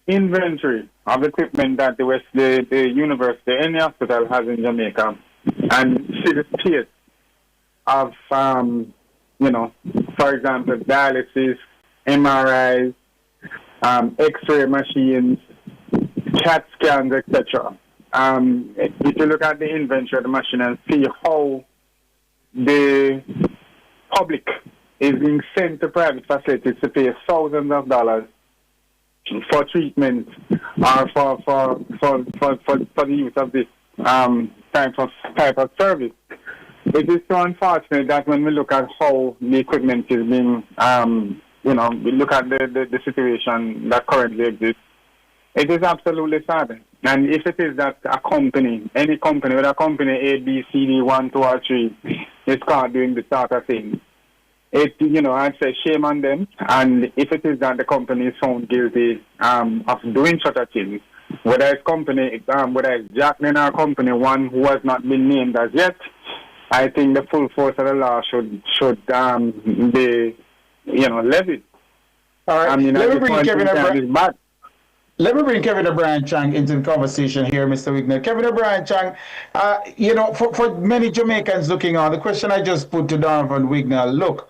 inventory of equipment that the university, any hospital has in Jamaica, and see the state of, for example, dialysis, MRIs, X-ray machines, CAT scans, etc. If you look at the inventory of the machine and see how the public is being sent to private facilities to pay thousands of dollars for treatment or for the use of this type of service. It is so unfortunate that when we look at how the equipment is being, we look at the situation that currently exists, it is absolutely sad. And if it is that a company, any company, whether a company A, B, C, D, 1, 2, or 3, is caught doing this sort of thing, I'd say shame on them. And if it is that the company is found guilty of doing such a thing, whether it's Jack Len or Company 1 who has not been named as yet, I think the full force of the law should be, levied. All right. Let me bring Kevin O'Brien Chang into the conversation here, Mr. Wignall. Kevin O'Brien Chang, for many Jamaicans looking on, the question I just put to Donovan Wignall, look,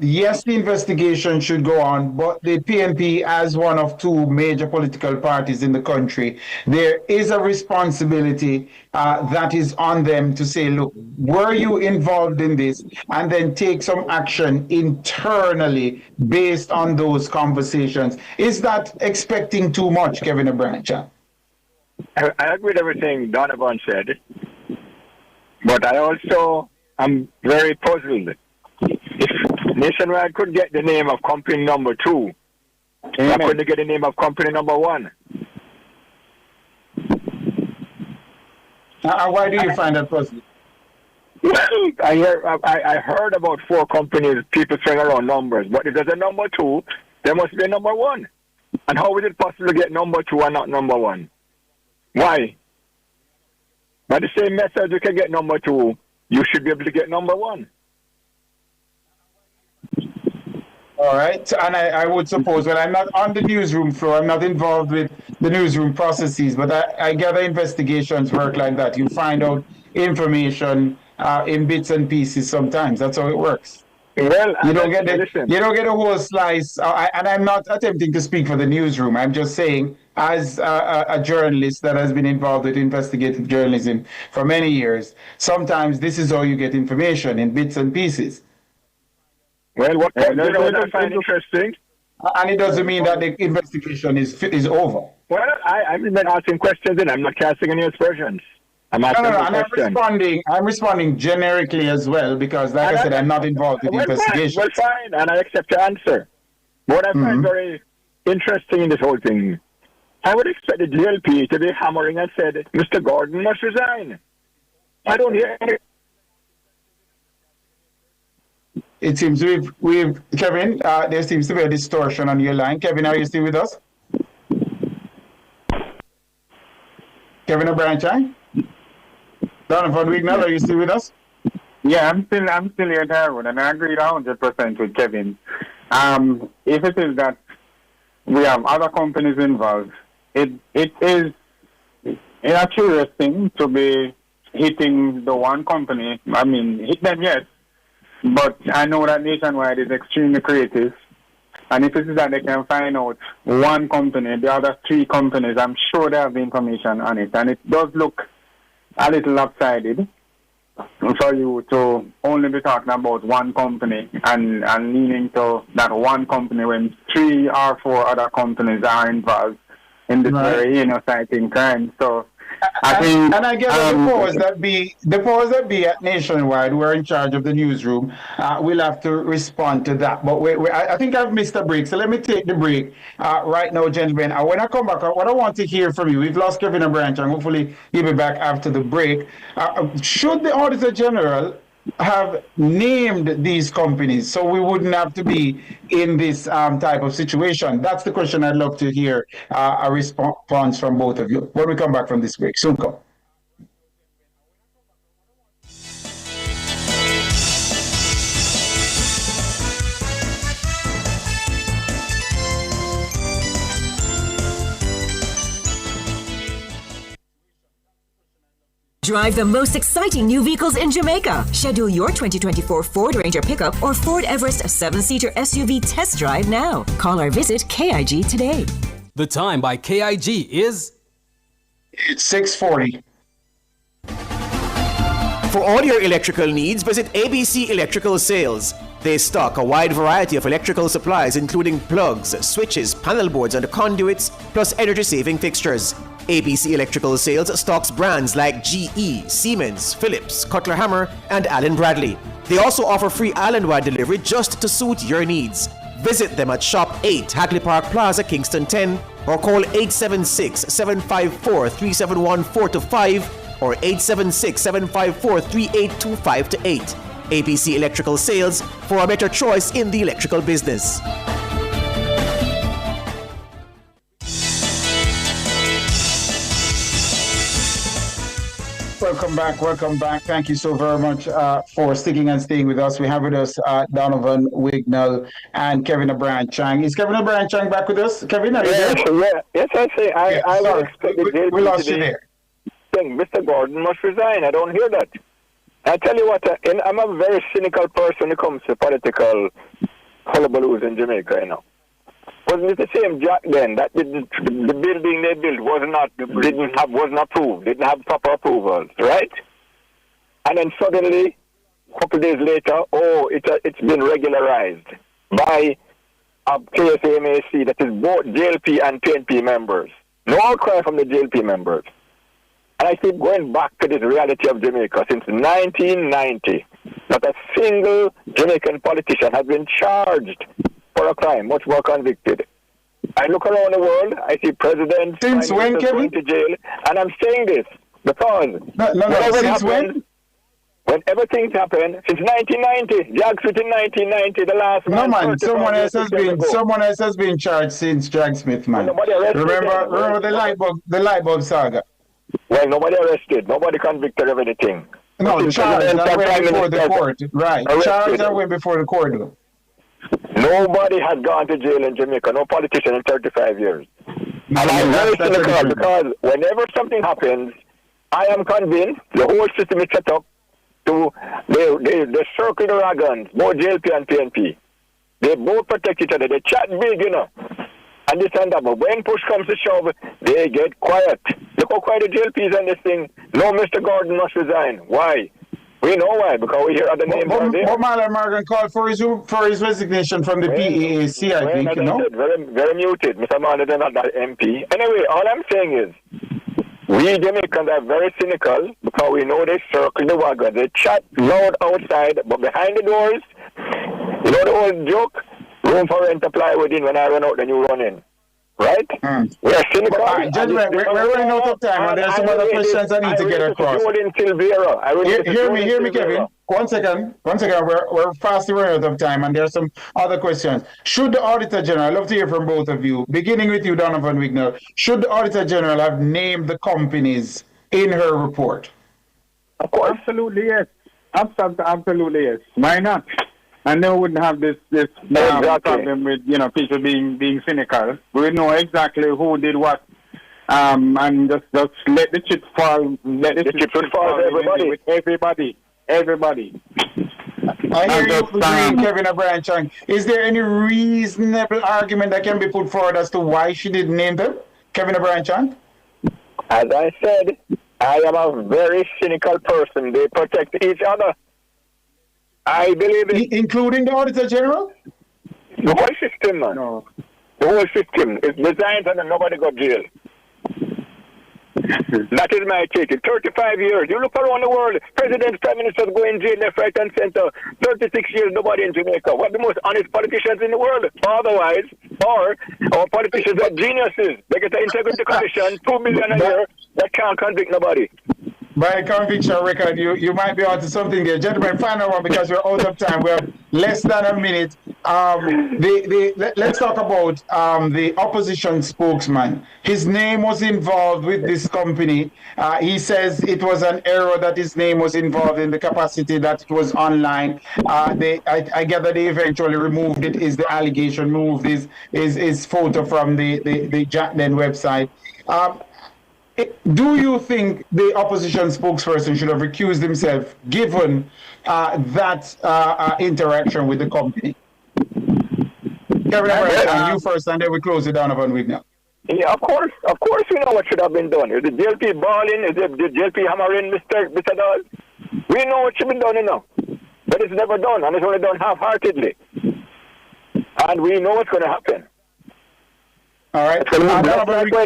yes, the investigation should go on, but the PNP, as one of two major political parties in the country, there is a responsibility that is on them to say, look, were you involved in this? And then take some action internally based on those conversations. Is that expecting too much, Kevin Abrancha? I agree with everything Donovan said, but I also am very puzzled. If Nationwide could get the name of company number 2, why couldn't they get the name of company number 1? Why do you find that puzzling? Well, I heard about 4 companies, people throwing around numbers, but if there's a number 2, there must be a number 1. And how is it possible to get number 2 and not number 1? Why? By the same method you can get number 2, you should be able to get number 1. All right, and I would suppose, well, I'm not on the newsroom floor, I'm not involved with the newsroom processes, but I gather investigations work like that. You find out information in bits and pieces sometimes. That's how it works. Well, you don't get a whole slice, and I'm not attempting to speak for the newsroom. I'm just saying, as a journalist that has been involved with investigative journalism for many years, sometimes this is how you get information in bits and pieces. Well, what I find interesting, and it doesn't mean that the investigation is over. Well, I've been asking questions, and I'm not casting any aspersions. I'm asking and I'm responding generically as well, because, like I said, I'm not involved in the investigation. Fine, and I accept your answer. What I find very interesting in this whole thing, I would expect the GLP to be hammering and said, Mr. Gordon must resign. I don't hear any. It seems we've Kevin, there seems to be a distortion on your line. Kevin, are you still with us? Kevin Abrancha? Donovan Wignall, are you still with us? Yeah, I'm still here, Darwin, and I agree 100% with Kevin. If it is that we have other companies involved, it is a curious thing to be hitting the one company. I mean, hit them, yes. But I know that Nationwide is extremely creative. And if it is that they can find out one company, the other 3 companies, I'm sure they have the information on it. And it does look a little lopsided for you to only be talking about one company and leaning to that one company when 3 or 4 other companies are involved in this very exciting crime. So I think, and I guess the powers that be at Nationwide, we're in charge of the newsroom. We'll have to respond to that. But I think I've missed a break, so let me take the break right now, gentlemen. When I come back, what I want to hear from you, we've lost Kevin Abrancha, and hopefully he'll be back after the break. Should the Auditor General have named these companies so we wouldn't have to be in this type of situation? That's the question I'd love to hear a response from both of you when we come back from this break. Soon come. Drive the most exciting new vehicles in Jamaica. Schedule your 2024 Ford Ranger pickup or Ford Everest 7-seater SUV test drive now. Call or visit KIG today. The time by KIG is... It's 6:40. For all your electrical needs, visit ABC Electrical Sales. They stock a wide variety of electrical supplies including plugs, switches, panel boards and conduits, plus energy-saving fixtures. ABC Electrical Sales stocks brands like GE, Siemens, Philips, Cutler Hammer, and Allen Bradley. They also offer free island-wide delivery just to suit your needs. Visit them at Shop 8, Hagley Park Plaza, Kingston 10, or call 876-754-3714-5 or 876-754-3825-8. ABC Electrical Sales, for a better choice in the electrical business. Welcome back. Thank you so very much for sticking and staying with us. We have with us Donovan Wignall and Kevin Abrancha. Is Kevin Abrancha back with us? Kevin, are you there? Yes, I say. I would expect we lost you there. Saying Mr. Gordon must resign. I don't hear that. I tell you what, I'm a very cynical person when it comes to political hullabaloos in Jamaica, you know. Wasn't it the same Jack then that the building they built was not approved, didn't have proper approvals, right? And then suddenly, a couple of days later, it's been regularized by a KSAMAC that is both JLP and PNP members. No outcry from the JLP members. And I keep going back to this reality of Jamaica. Since 1990, not a single Jamaican politician has been charged for a crime, much more convicted. I look around the world, I see presidents going to jail, and I'm saying this because since when? Whenever things happen, since 1990, Jack Smith in 1990, the last man. No man, someone else has been charged since Jack Smith, man. Remember the light bulb saga. Well, nobody arrested, nobody convicted of anything. No, charged and went before the court. Right, charged and went before the court. Nobody has gone to jail in Jamaica, no politician in 35 years. And I'm very cynical because whenever something happens, I am convinced the whole system is set up to, they circle the wagons, both JLP and PNP. They both protect each other. They chat big, you know. And this and that. But when push comes to shove, they get quiet. Look how quiet the JLP is on this thing. No, Mr. Gordon must resign. Why? We know why, because we hear other names out there. But Marlon Morgan called for his resignation from the PAAC, I think, you know? Very, very muted. Mr. Marlon is not that MP. Anyway, all I'm saying is, we Jamaicans are very cynical because we know they circle the wagon. They chat loud outside, but behind the doors, you know the old joke? Room for rent apply within. When I run out, then you run in. Right? We are cynical. Gentlemen, we're running out of time, and there's some other questions I need to get across. Hear me, Kevin. One second. We're fastly running out of time, and there's some other questions. Should the Auditor General, I'd love to hear from both of you, beginning with you, Donovan Wigner, should the Auditor General have named the companies in her report? Of course. Absolutely, yes. Absolutely, yes. Why not? And then we wouldn't have this problem with people being cynical. We know exactly who did what, and just let the chips fall. Let the chips fall to everybody. I hear you agreeing, Kevin O'Brien Chang. Is there any reasonable argument that can be put forward as to why she didn't name them, Kevin O'Brien Chang? As I said, I am a very cynical person. They protect each other. I believe it. Including the Auditor General? The whole system, man. No. The whole system is designed and nobody got jail. That is my take. In 35 years, you look around the world, presidents, prime ministers go in jail left, right, and center. 36 years, nobody in Jamaica. What the most honest politicians in the world? Otherwise, or our politicians are geniuses. They get an integrity commission, $2 billion a year, that can't convict nobody. By conviction record, you might be onto something there. Gentlemen, final one because we're out of time. We have less than a minute. Let's talk about the opposition spokesman. His name was involved with this company. He says it was an error that his name was involved in the capacity that it was online. I gather they eventually removed it. Is the allegation moved? Is photo from the Jack Den website? Do you think the opposition spokesperson should have recused himself given that interaction with the company? Kevin, you first, and then we close it down upon Wigner. Yeah, of course we know what should have been done. Is the JLP balling? Is the JLP hammering Mr. Dahl? We know what should be done, but it's never done, and it's only done half-heartedly. And we know what's going to happen. All right. When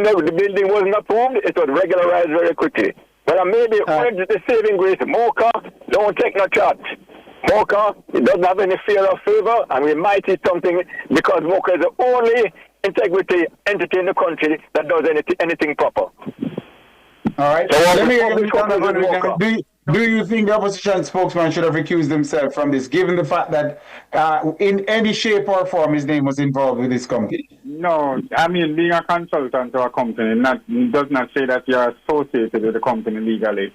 the building wasn't approved, it was regularized very quickly. But maybe the saving grace, Mocha, don't take no charge. Mocha, it doesn't have any fear of favor, and we might see something because Mocha is the only integrity entity in the country that does anything proper. All right. So let me hear do you think the opposition spokesman should have recused himself from this, given the fact that in any shape or form his name was involved with this company? No, I mean, being a consultant to a company does not say that you're associated with the company legally.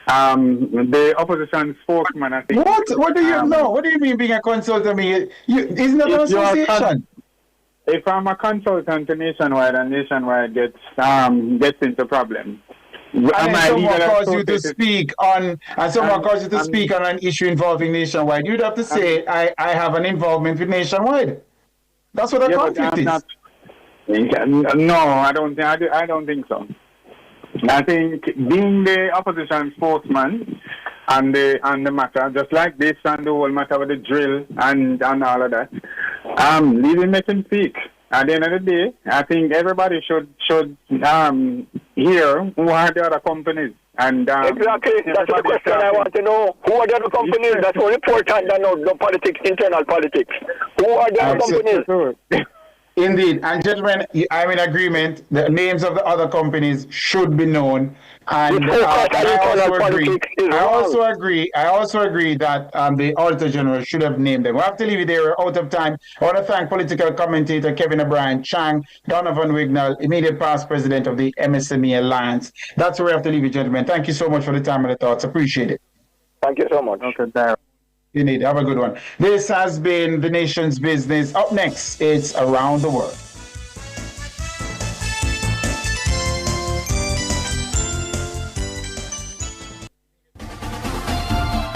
The opposition spokesman, I think. What do you know? What do you mean being a consultant? Isn't that an association? If I'm a consultant to Nationwide and Nationwide gets into problems, Am I someone legal calls you to associated? speak on, and someone calls you to speak on an issue involving Nationwide, you'd have to say, I have an involvement with Nationwide. That's what a conflict is. No, I don't think so. I think being the opposition spokesman on the matter, just like this and the whole matter with the drill and all of that, let him speak. At the end of the day, I think everybody should hear who are the other companies. And exactly, that's the question I want to know. Who are the other companies? That's more important than the politics, internal politics. Who are the other companies? Indeed. And gentlemen, I'm in agreement. The names of the other companies should be known. And I also agree that the Auditor General should have named them. We have to leave it there. We're out of time. I want to thank political commentator Kevin O'Brien Chang, Donovan Wignall, immediate past president of the MSME Alliance. That's where we have to leave it, gentlemen. Thank you so much for the time and the thoughts. Appreciate it. Thank you so much. Okay, Darryl. You need. Have a good one. This has been The Nation's Business. Up next, it's Around the World.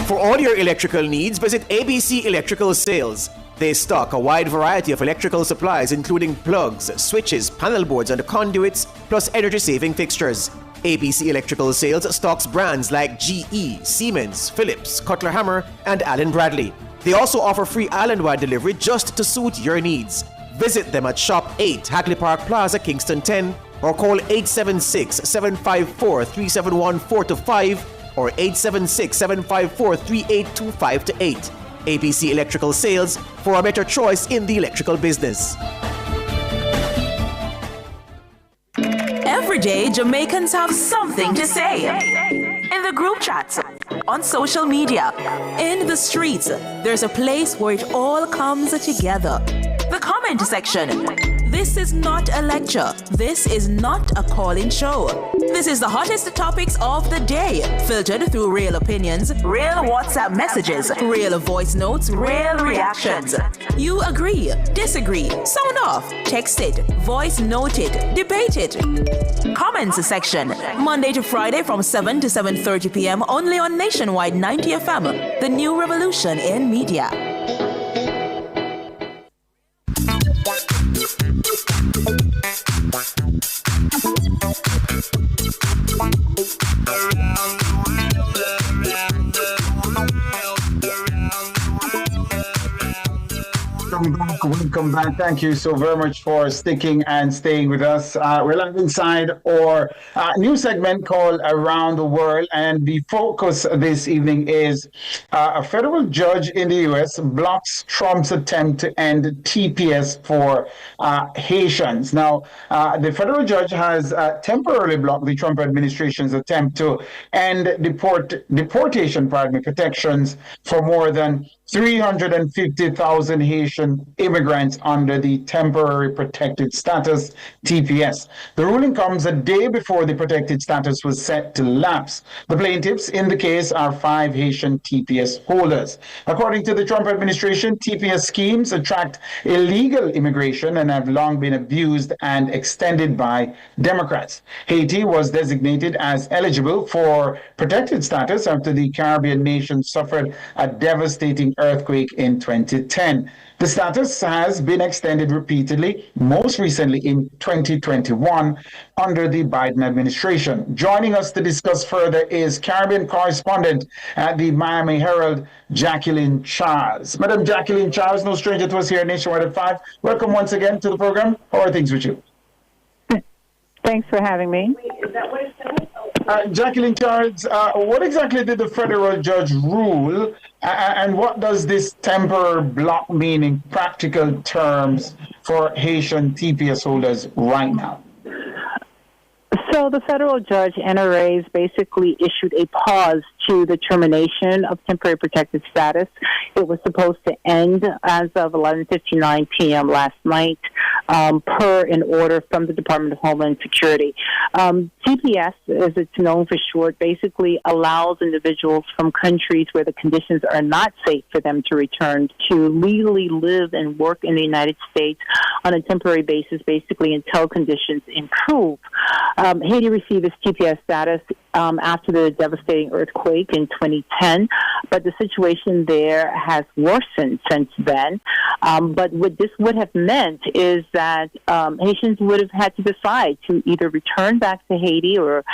For all your electrical needs, visit ABC Electrical Sales. They stock a wide variety of electrical supplies, including plugs, switches, panel boards, and conduits, plus energy-saving fixtures. ABC Electrical Sales stocks brands like GE, Siemens, Philips, Cutler Hammer, and Allen Bradley. They also offer free island-wide delivery just to suit your needs. Visit them at Shop 8, Hagley Park Plaza, Kingston 10, or call 876-754-3714-5 or 876-754-3825-8. ABC Electrical Sales, for a better choice in the electrical business. Every day, Jamaicans have something to say. In the group chats, on social media, in the streets, there's a place where it all comes together. The comment section. This is not a lecture. This is not a call-in show. This is the hottest topics of the day, filtered through real opinions, real WhatsApp messages, real voice notes, real reactions. You agree, disagree, sound off, text it, voice note it, debate it. Comments section, Monday to Friday from 7 to 7:30 p.m. only on Nationwide 90 FM, the new revolution in media. Welcome back. Thank you so very much for sticking and staying with us. We're live inside our new segment called Around the World, and the focus this evening is a federal judge in the U.S. blocks Trump's attempt to end TPS for Haitians. Now, the federal judge has temporarily blocked the Trump administration's attempt to end deportation protections for more than 350,000 Haitian immigrants under the Temporary Protected Status, TPS. The ruling comes a day before the protected status was set to lapse. The plaintiffs in the case are 5 Haitian TPS holders. According to the Trump administration, TPS schemes attract illegal immigration and have long been abused and extended by Democrats. Haiti was designated as eligible for protected status after the Caribbean nation suffered a devastating earthquake in 2010. The status has been extended repeatedly, most recently in 2021 under the Biden administration. Joining us to discuss further is Caribbean correspondent at the Miami Herald, Jacqueline Charles. Madam Jacqueline Charles, no stranger to us here at Nationwide at 5. Welcome once again to the program. How are things with you? Thanks for having me. Jacqueline Charles, what exactly did the federal judge rule, and what does this temporary block mean in practical terms for Haitian TPS holders right now? So the federal judge, NRAs, basically issued a pause to the termination of temporary protected status. It was supposed to end as of 11:59 p.m. last night. per an order from the Department of Homeland Security. TPS, as it's known for short, basically allows individuals from countries where the conditions are not safe for them to return to legally live and work in the United States on a temporary basis, basically until conditions improve. Haiti received its TPS status after the devastating earthquake in 2010, but the situation there has worsened since then. But what this would have meant is that Haitians would have had to decide to either return back to Haiti or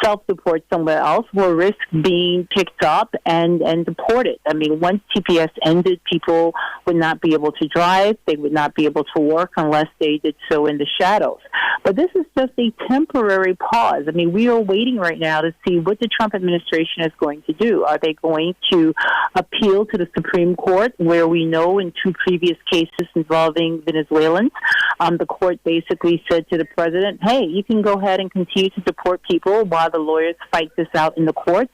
self-deport somewhere else or risk being picked up and deported. I mean, once TPS ended, people would not be able to drive. They would not be able to work unless they did so in the shadows. But this is just a temporary pause. I mean, we are waiting right now to see what the Trump administration is going to do. Are they going to appeal to the Supreme Court, where we know in two previous cases involving Venezuelans, the court basically said to the president, hey, you can go ahead and continue to deport people while the lawyers fight this out in the courts,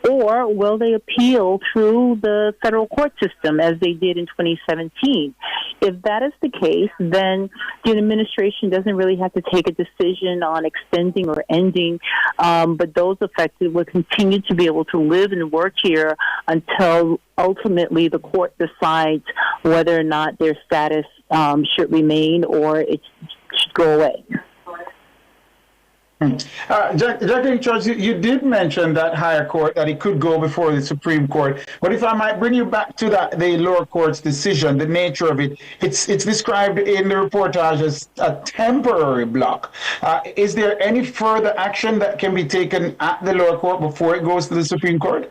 or will they appeal through the federal court system as they did in 2017? If that is the case, then the administration doesn't really have to take a decision on extending or ending, but those affected will continue to be able to live and work here until ultimately the court decides whether or not their status should remain or it should go away. Jacqueline Church, you did mention that higher court, that it could go before the Supreme Court. But if I might bring you back to the lower court's decision, the nature of it, it's described in the reportage as a temporary block. Is there any further action that can be taken at the lower court before it goes to the Supreme Court?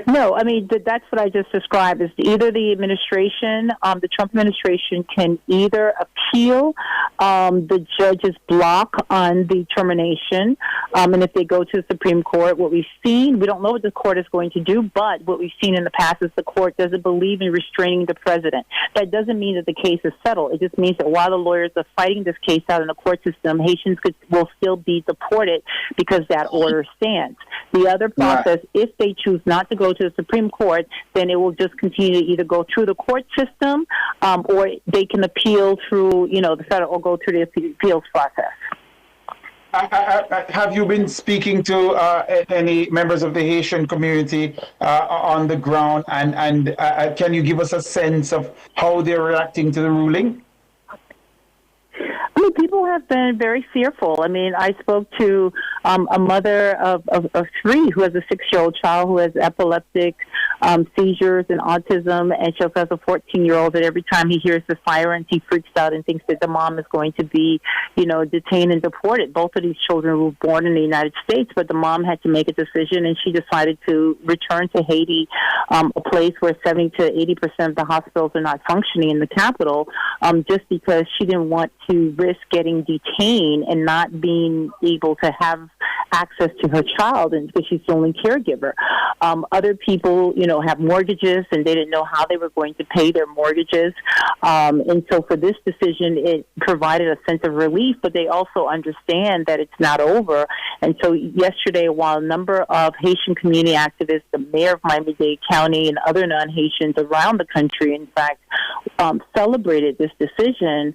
No, I mean, that's what I just described. Is either the administration, the Trump administration, can either appeal the judge's block on the termination, and if they go to the Supreme Court, what we've seen, we don't know what the court is going to do, but what we've seen in the past is the court doesn't believe in restraining the president. That doesn't mean that the case is settled. It just means that while the lawyers are fighting this case out in the court system, Haitians will still be deported because that order stands. The other process, if they choose not to go to the Supreme Court, then it will just continue to either go through the court system or they can appeal through, the federal, or go through the appeals process. Have you been speaking to any members of the Haitian community on the ground, and can you give us a sense of how they're reacting to the ruling? I mean, people have been very fearful. I mean, I spoke to a mother of three who has a 6-year-old child who has epileptic seizures and autism, and she also has a 14-year-old that every time he hears the sirens, he freaks out and thinks that the mom is going to be, detained and deported. Both of these children were born in the United States, but the mom had to make a decision, and she decided to return to Haiti, a place where 70 to 80% of the hospitals are not functioning in the capital, just because she didn't want to risk getting detained and not being able to have access to her child, and because she's the only caregiver. Other people, have mortgages, and they didn't know how they were going to pay their mortgages. And so for this decision, it provided a sense of relief, but they also understand that it's not over. And so yesterday, while a number of Haitian community activists, the mayor of Miami-Dade County, and other non-Haitians around the country, in fact, celebrated this decision,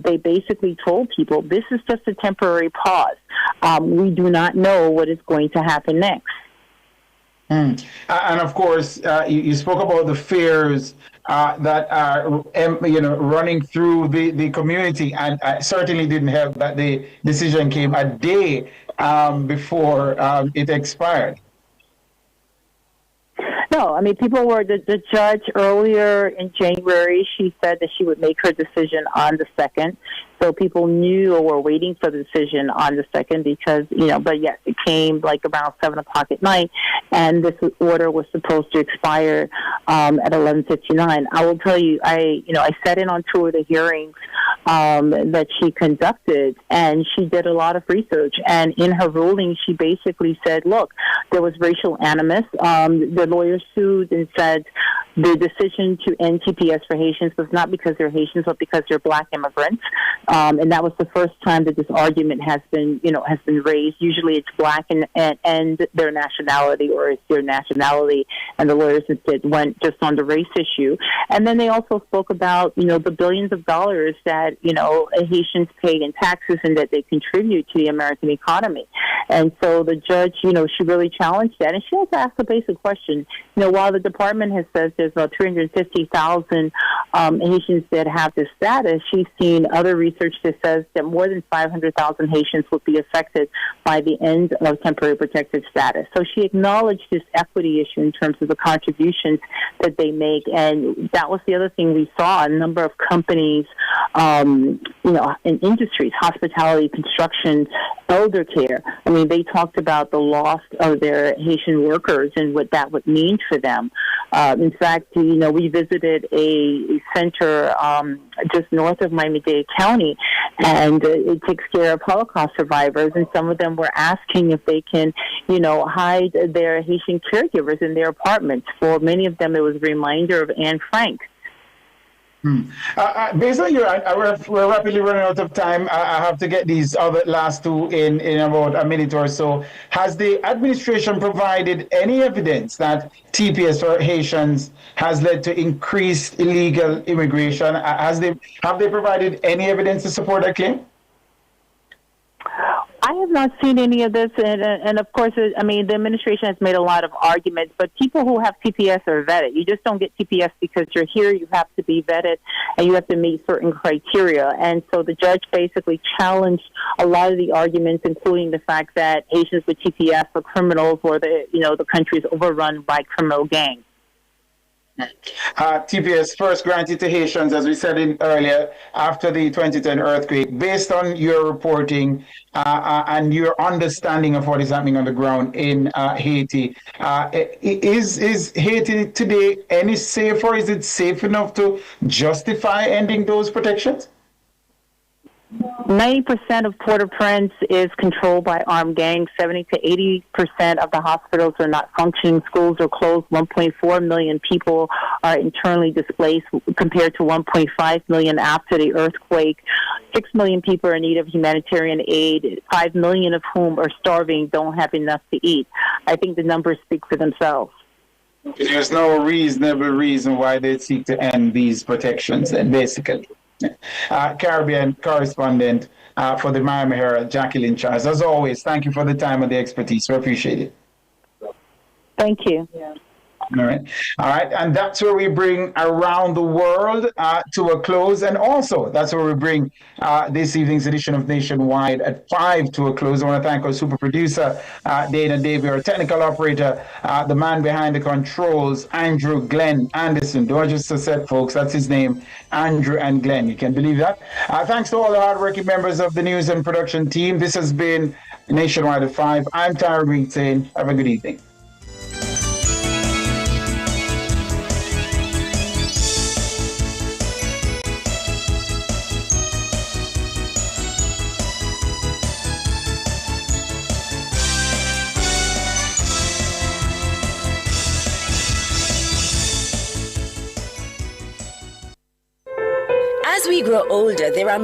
they basically told people, this is just a temporary pause. We do not know what is going to happen next. And of course, you spoke about the fears that are, running through the community, and I certainly didn't help that the decision came a day before it expired. No, I mean, people were, the judge earlier in January, she said that she would make her decision on the 2nd. So people knew or were waiting for the decision on the 2nd because, but yes, it came like around 7 o'clock at night, and this order was supposed to expire at 11:59. I will tell you, I sat in on 2 of the hearings that she conducted, and she did a lot of research. And in her ruling, she basically said, look, there was racial animus. The lawyers sued and said, the decision to end TPS for Haitians was not because they're Haitians, but because they're black immigrants. And that was the first time that this argument has been raised. Usually it's black and their nationality, or it's their nationality, and the lawyers instead went just on the race issue. And then they also spoke about, the billions of dollars that, Haitians pay in taxes and that they contribute to the American economy. And so the judge, she really challenged that. And she also asked a basic question. While the department has said there's about 350,000 Haitians that have this status, she's seen other research that says that more than 500,000 Haitians would be affected by the end of temporary protected status. So she acknowledged this equity issue in terms of the contributions that they make. And that was the other thing we saw. A number of companies, in industries, hospitality, construction, elder care. I mean, they talked about the loss of their Haitian workers and what that would mean for them. In fact, we visited a center just north of Miami-Dade County, and it takes care of Holocaust survivors, and some of them were asking if they can, hide their Haitian caregivers in their apartments. For many of them, it was a reminder of Anne Frank. Based on we're rapidly running out of time. I have to get these other last two in about a minute or so. Has the administration provided any evidence that TPS for Haitians has led to increased illegal immigration? Have they provided any evidence to support that claim? I have not seen any of this, and of course, the administration has made a lot of arguments, but people who have TPS are vetted. You just don't get TPS because you're here. You have to be vetted, and you have to meet certain criteria. And so the judge basically challenged a lot of the arguments, including the fact that Haitians with TPS are criminals, or the country is overrun by criminal gangs. TPS first granted to Haitians, as we said earlier, after the 2010 earthquake. Based on your reporting and your understanding of what is happening on the ground in Haiti, is Haiti today any safer? Is it safe enough to justify ending those protections? 90% of Port-au-Prince is controlled by armed gangs. 70 to 80% of the hospitals are not functioning. Schools are closed. 1.4 million people are internally displaced compared to 1.5 million after the earthquake. 6 million people are in need of humanitarian aid, 5 million of whom are starving, don't have enough to eat. I think the numbers speak for themselves. There's no reasonable reason why they seek to end these protections, basically. Caribbean correspondent for the Miami Herald, Jacqueline Charles. As always, thank you for the time and the expertise. We appreciate it. Thank you. All right. And that's where we bring Around the World to a close. And also, that's where we bring this evening's edition of Nationwide at 5 to a close. I want to thank our super producer, Dana Davey, our technical operator, the man behind the controls, Andrew Glenn Anderson. Don't just set, folks. That's his name, Andrew and Glenn. You can believe that. Thanks to all the hardworking members of the news and production team. This has been Nationwide at 5. I'm Tyra Green saying, have a good evening. As we grow older, there are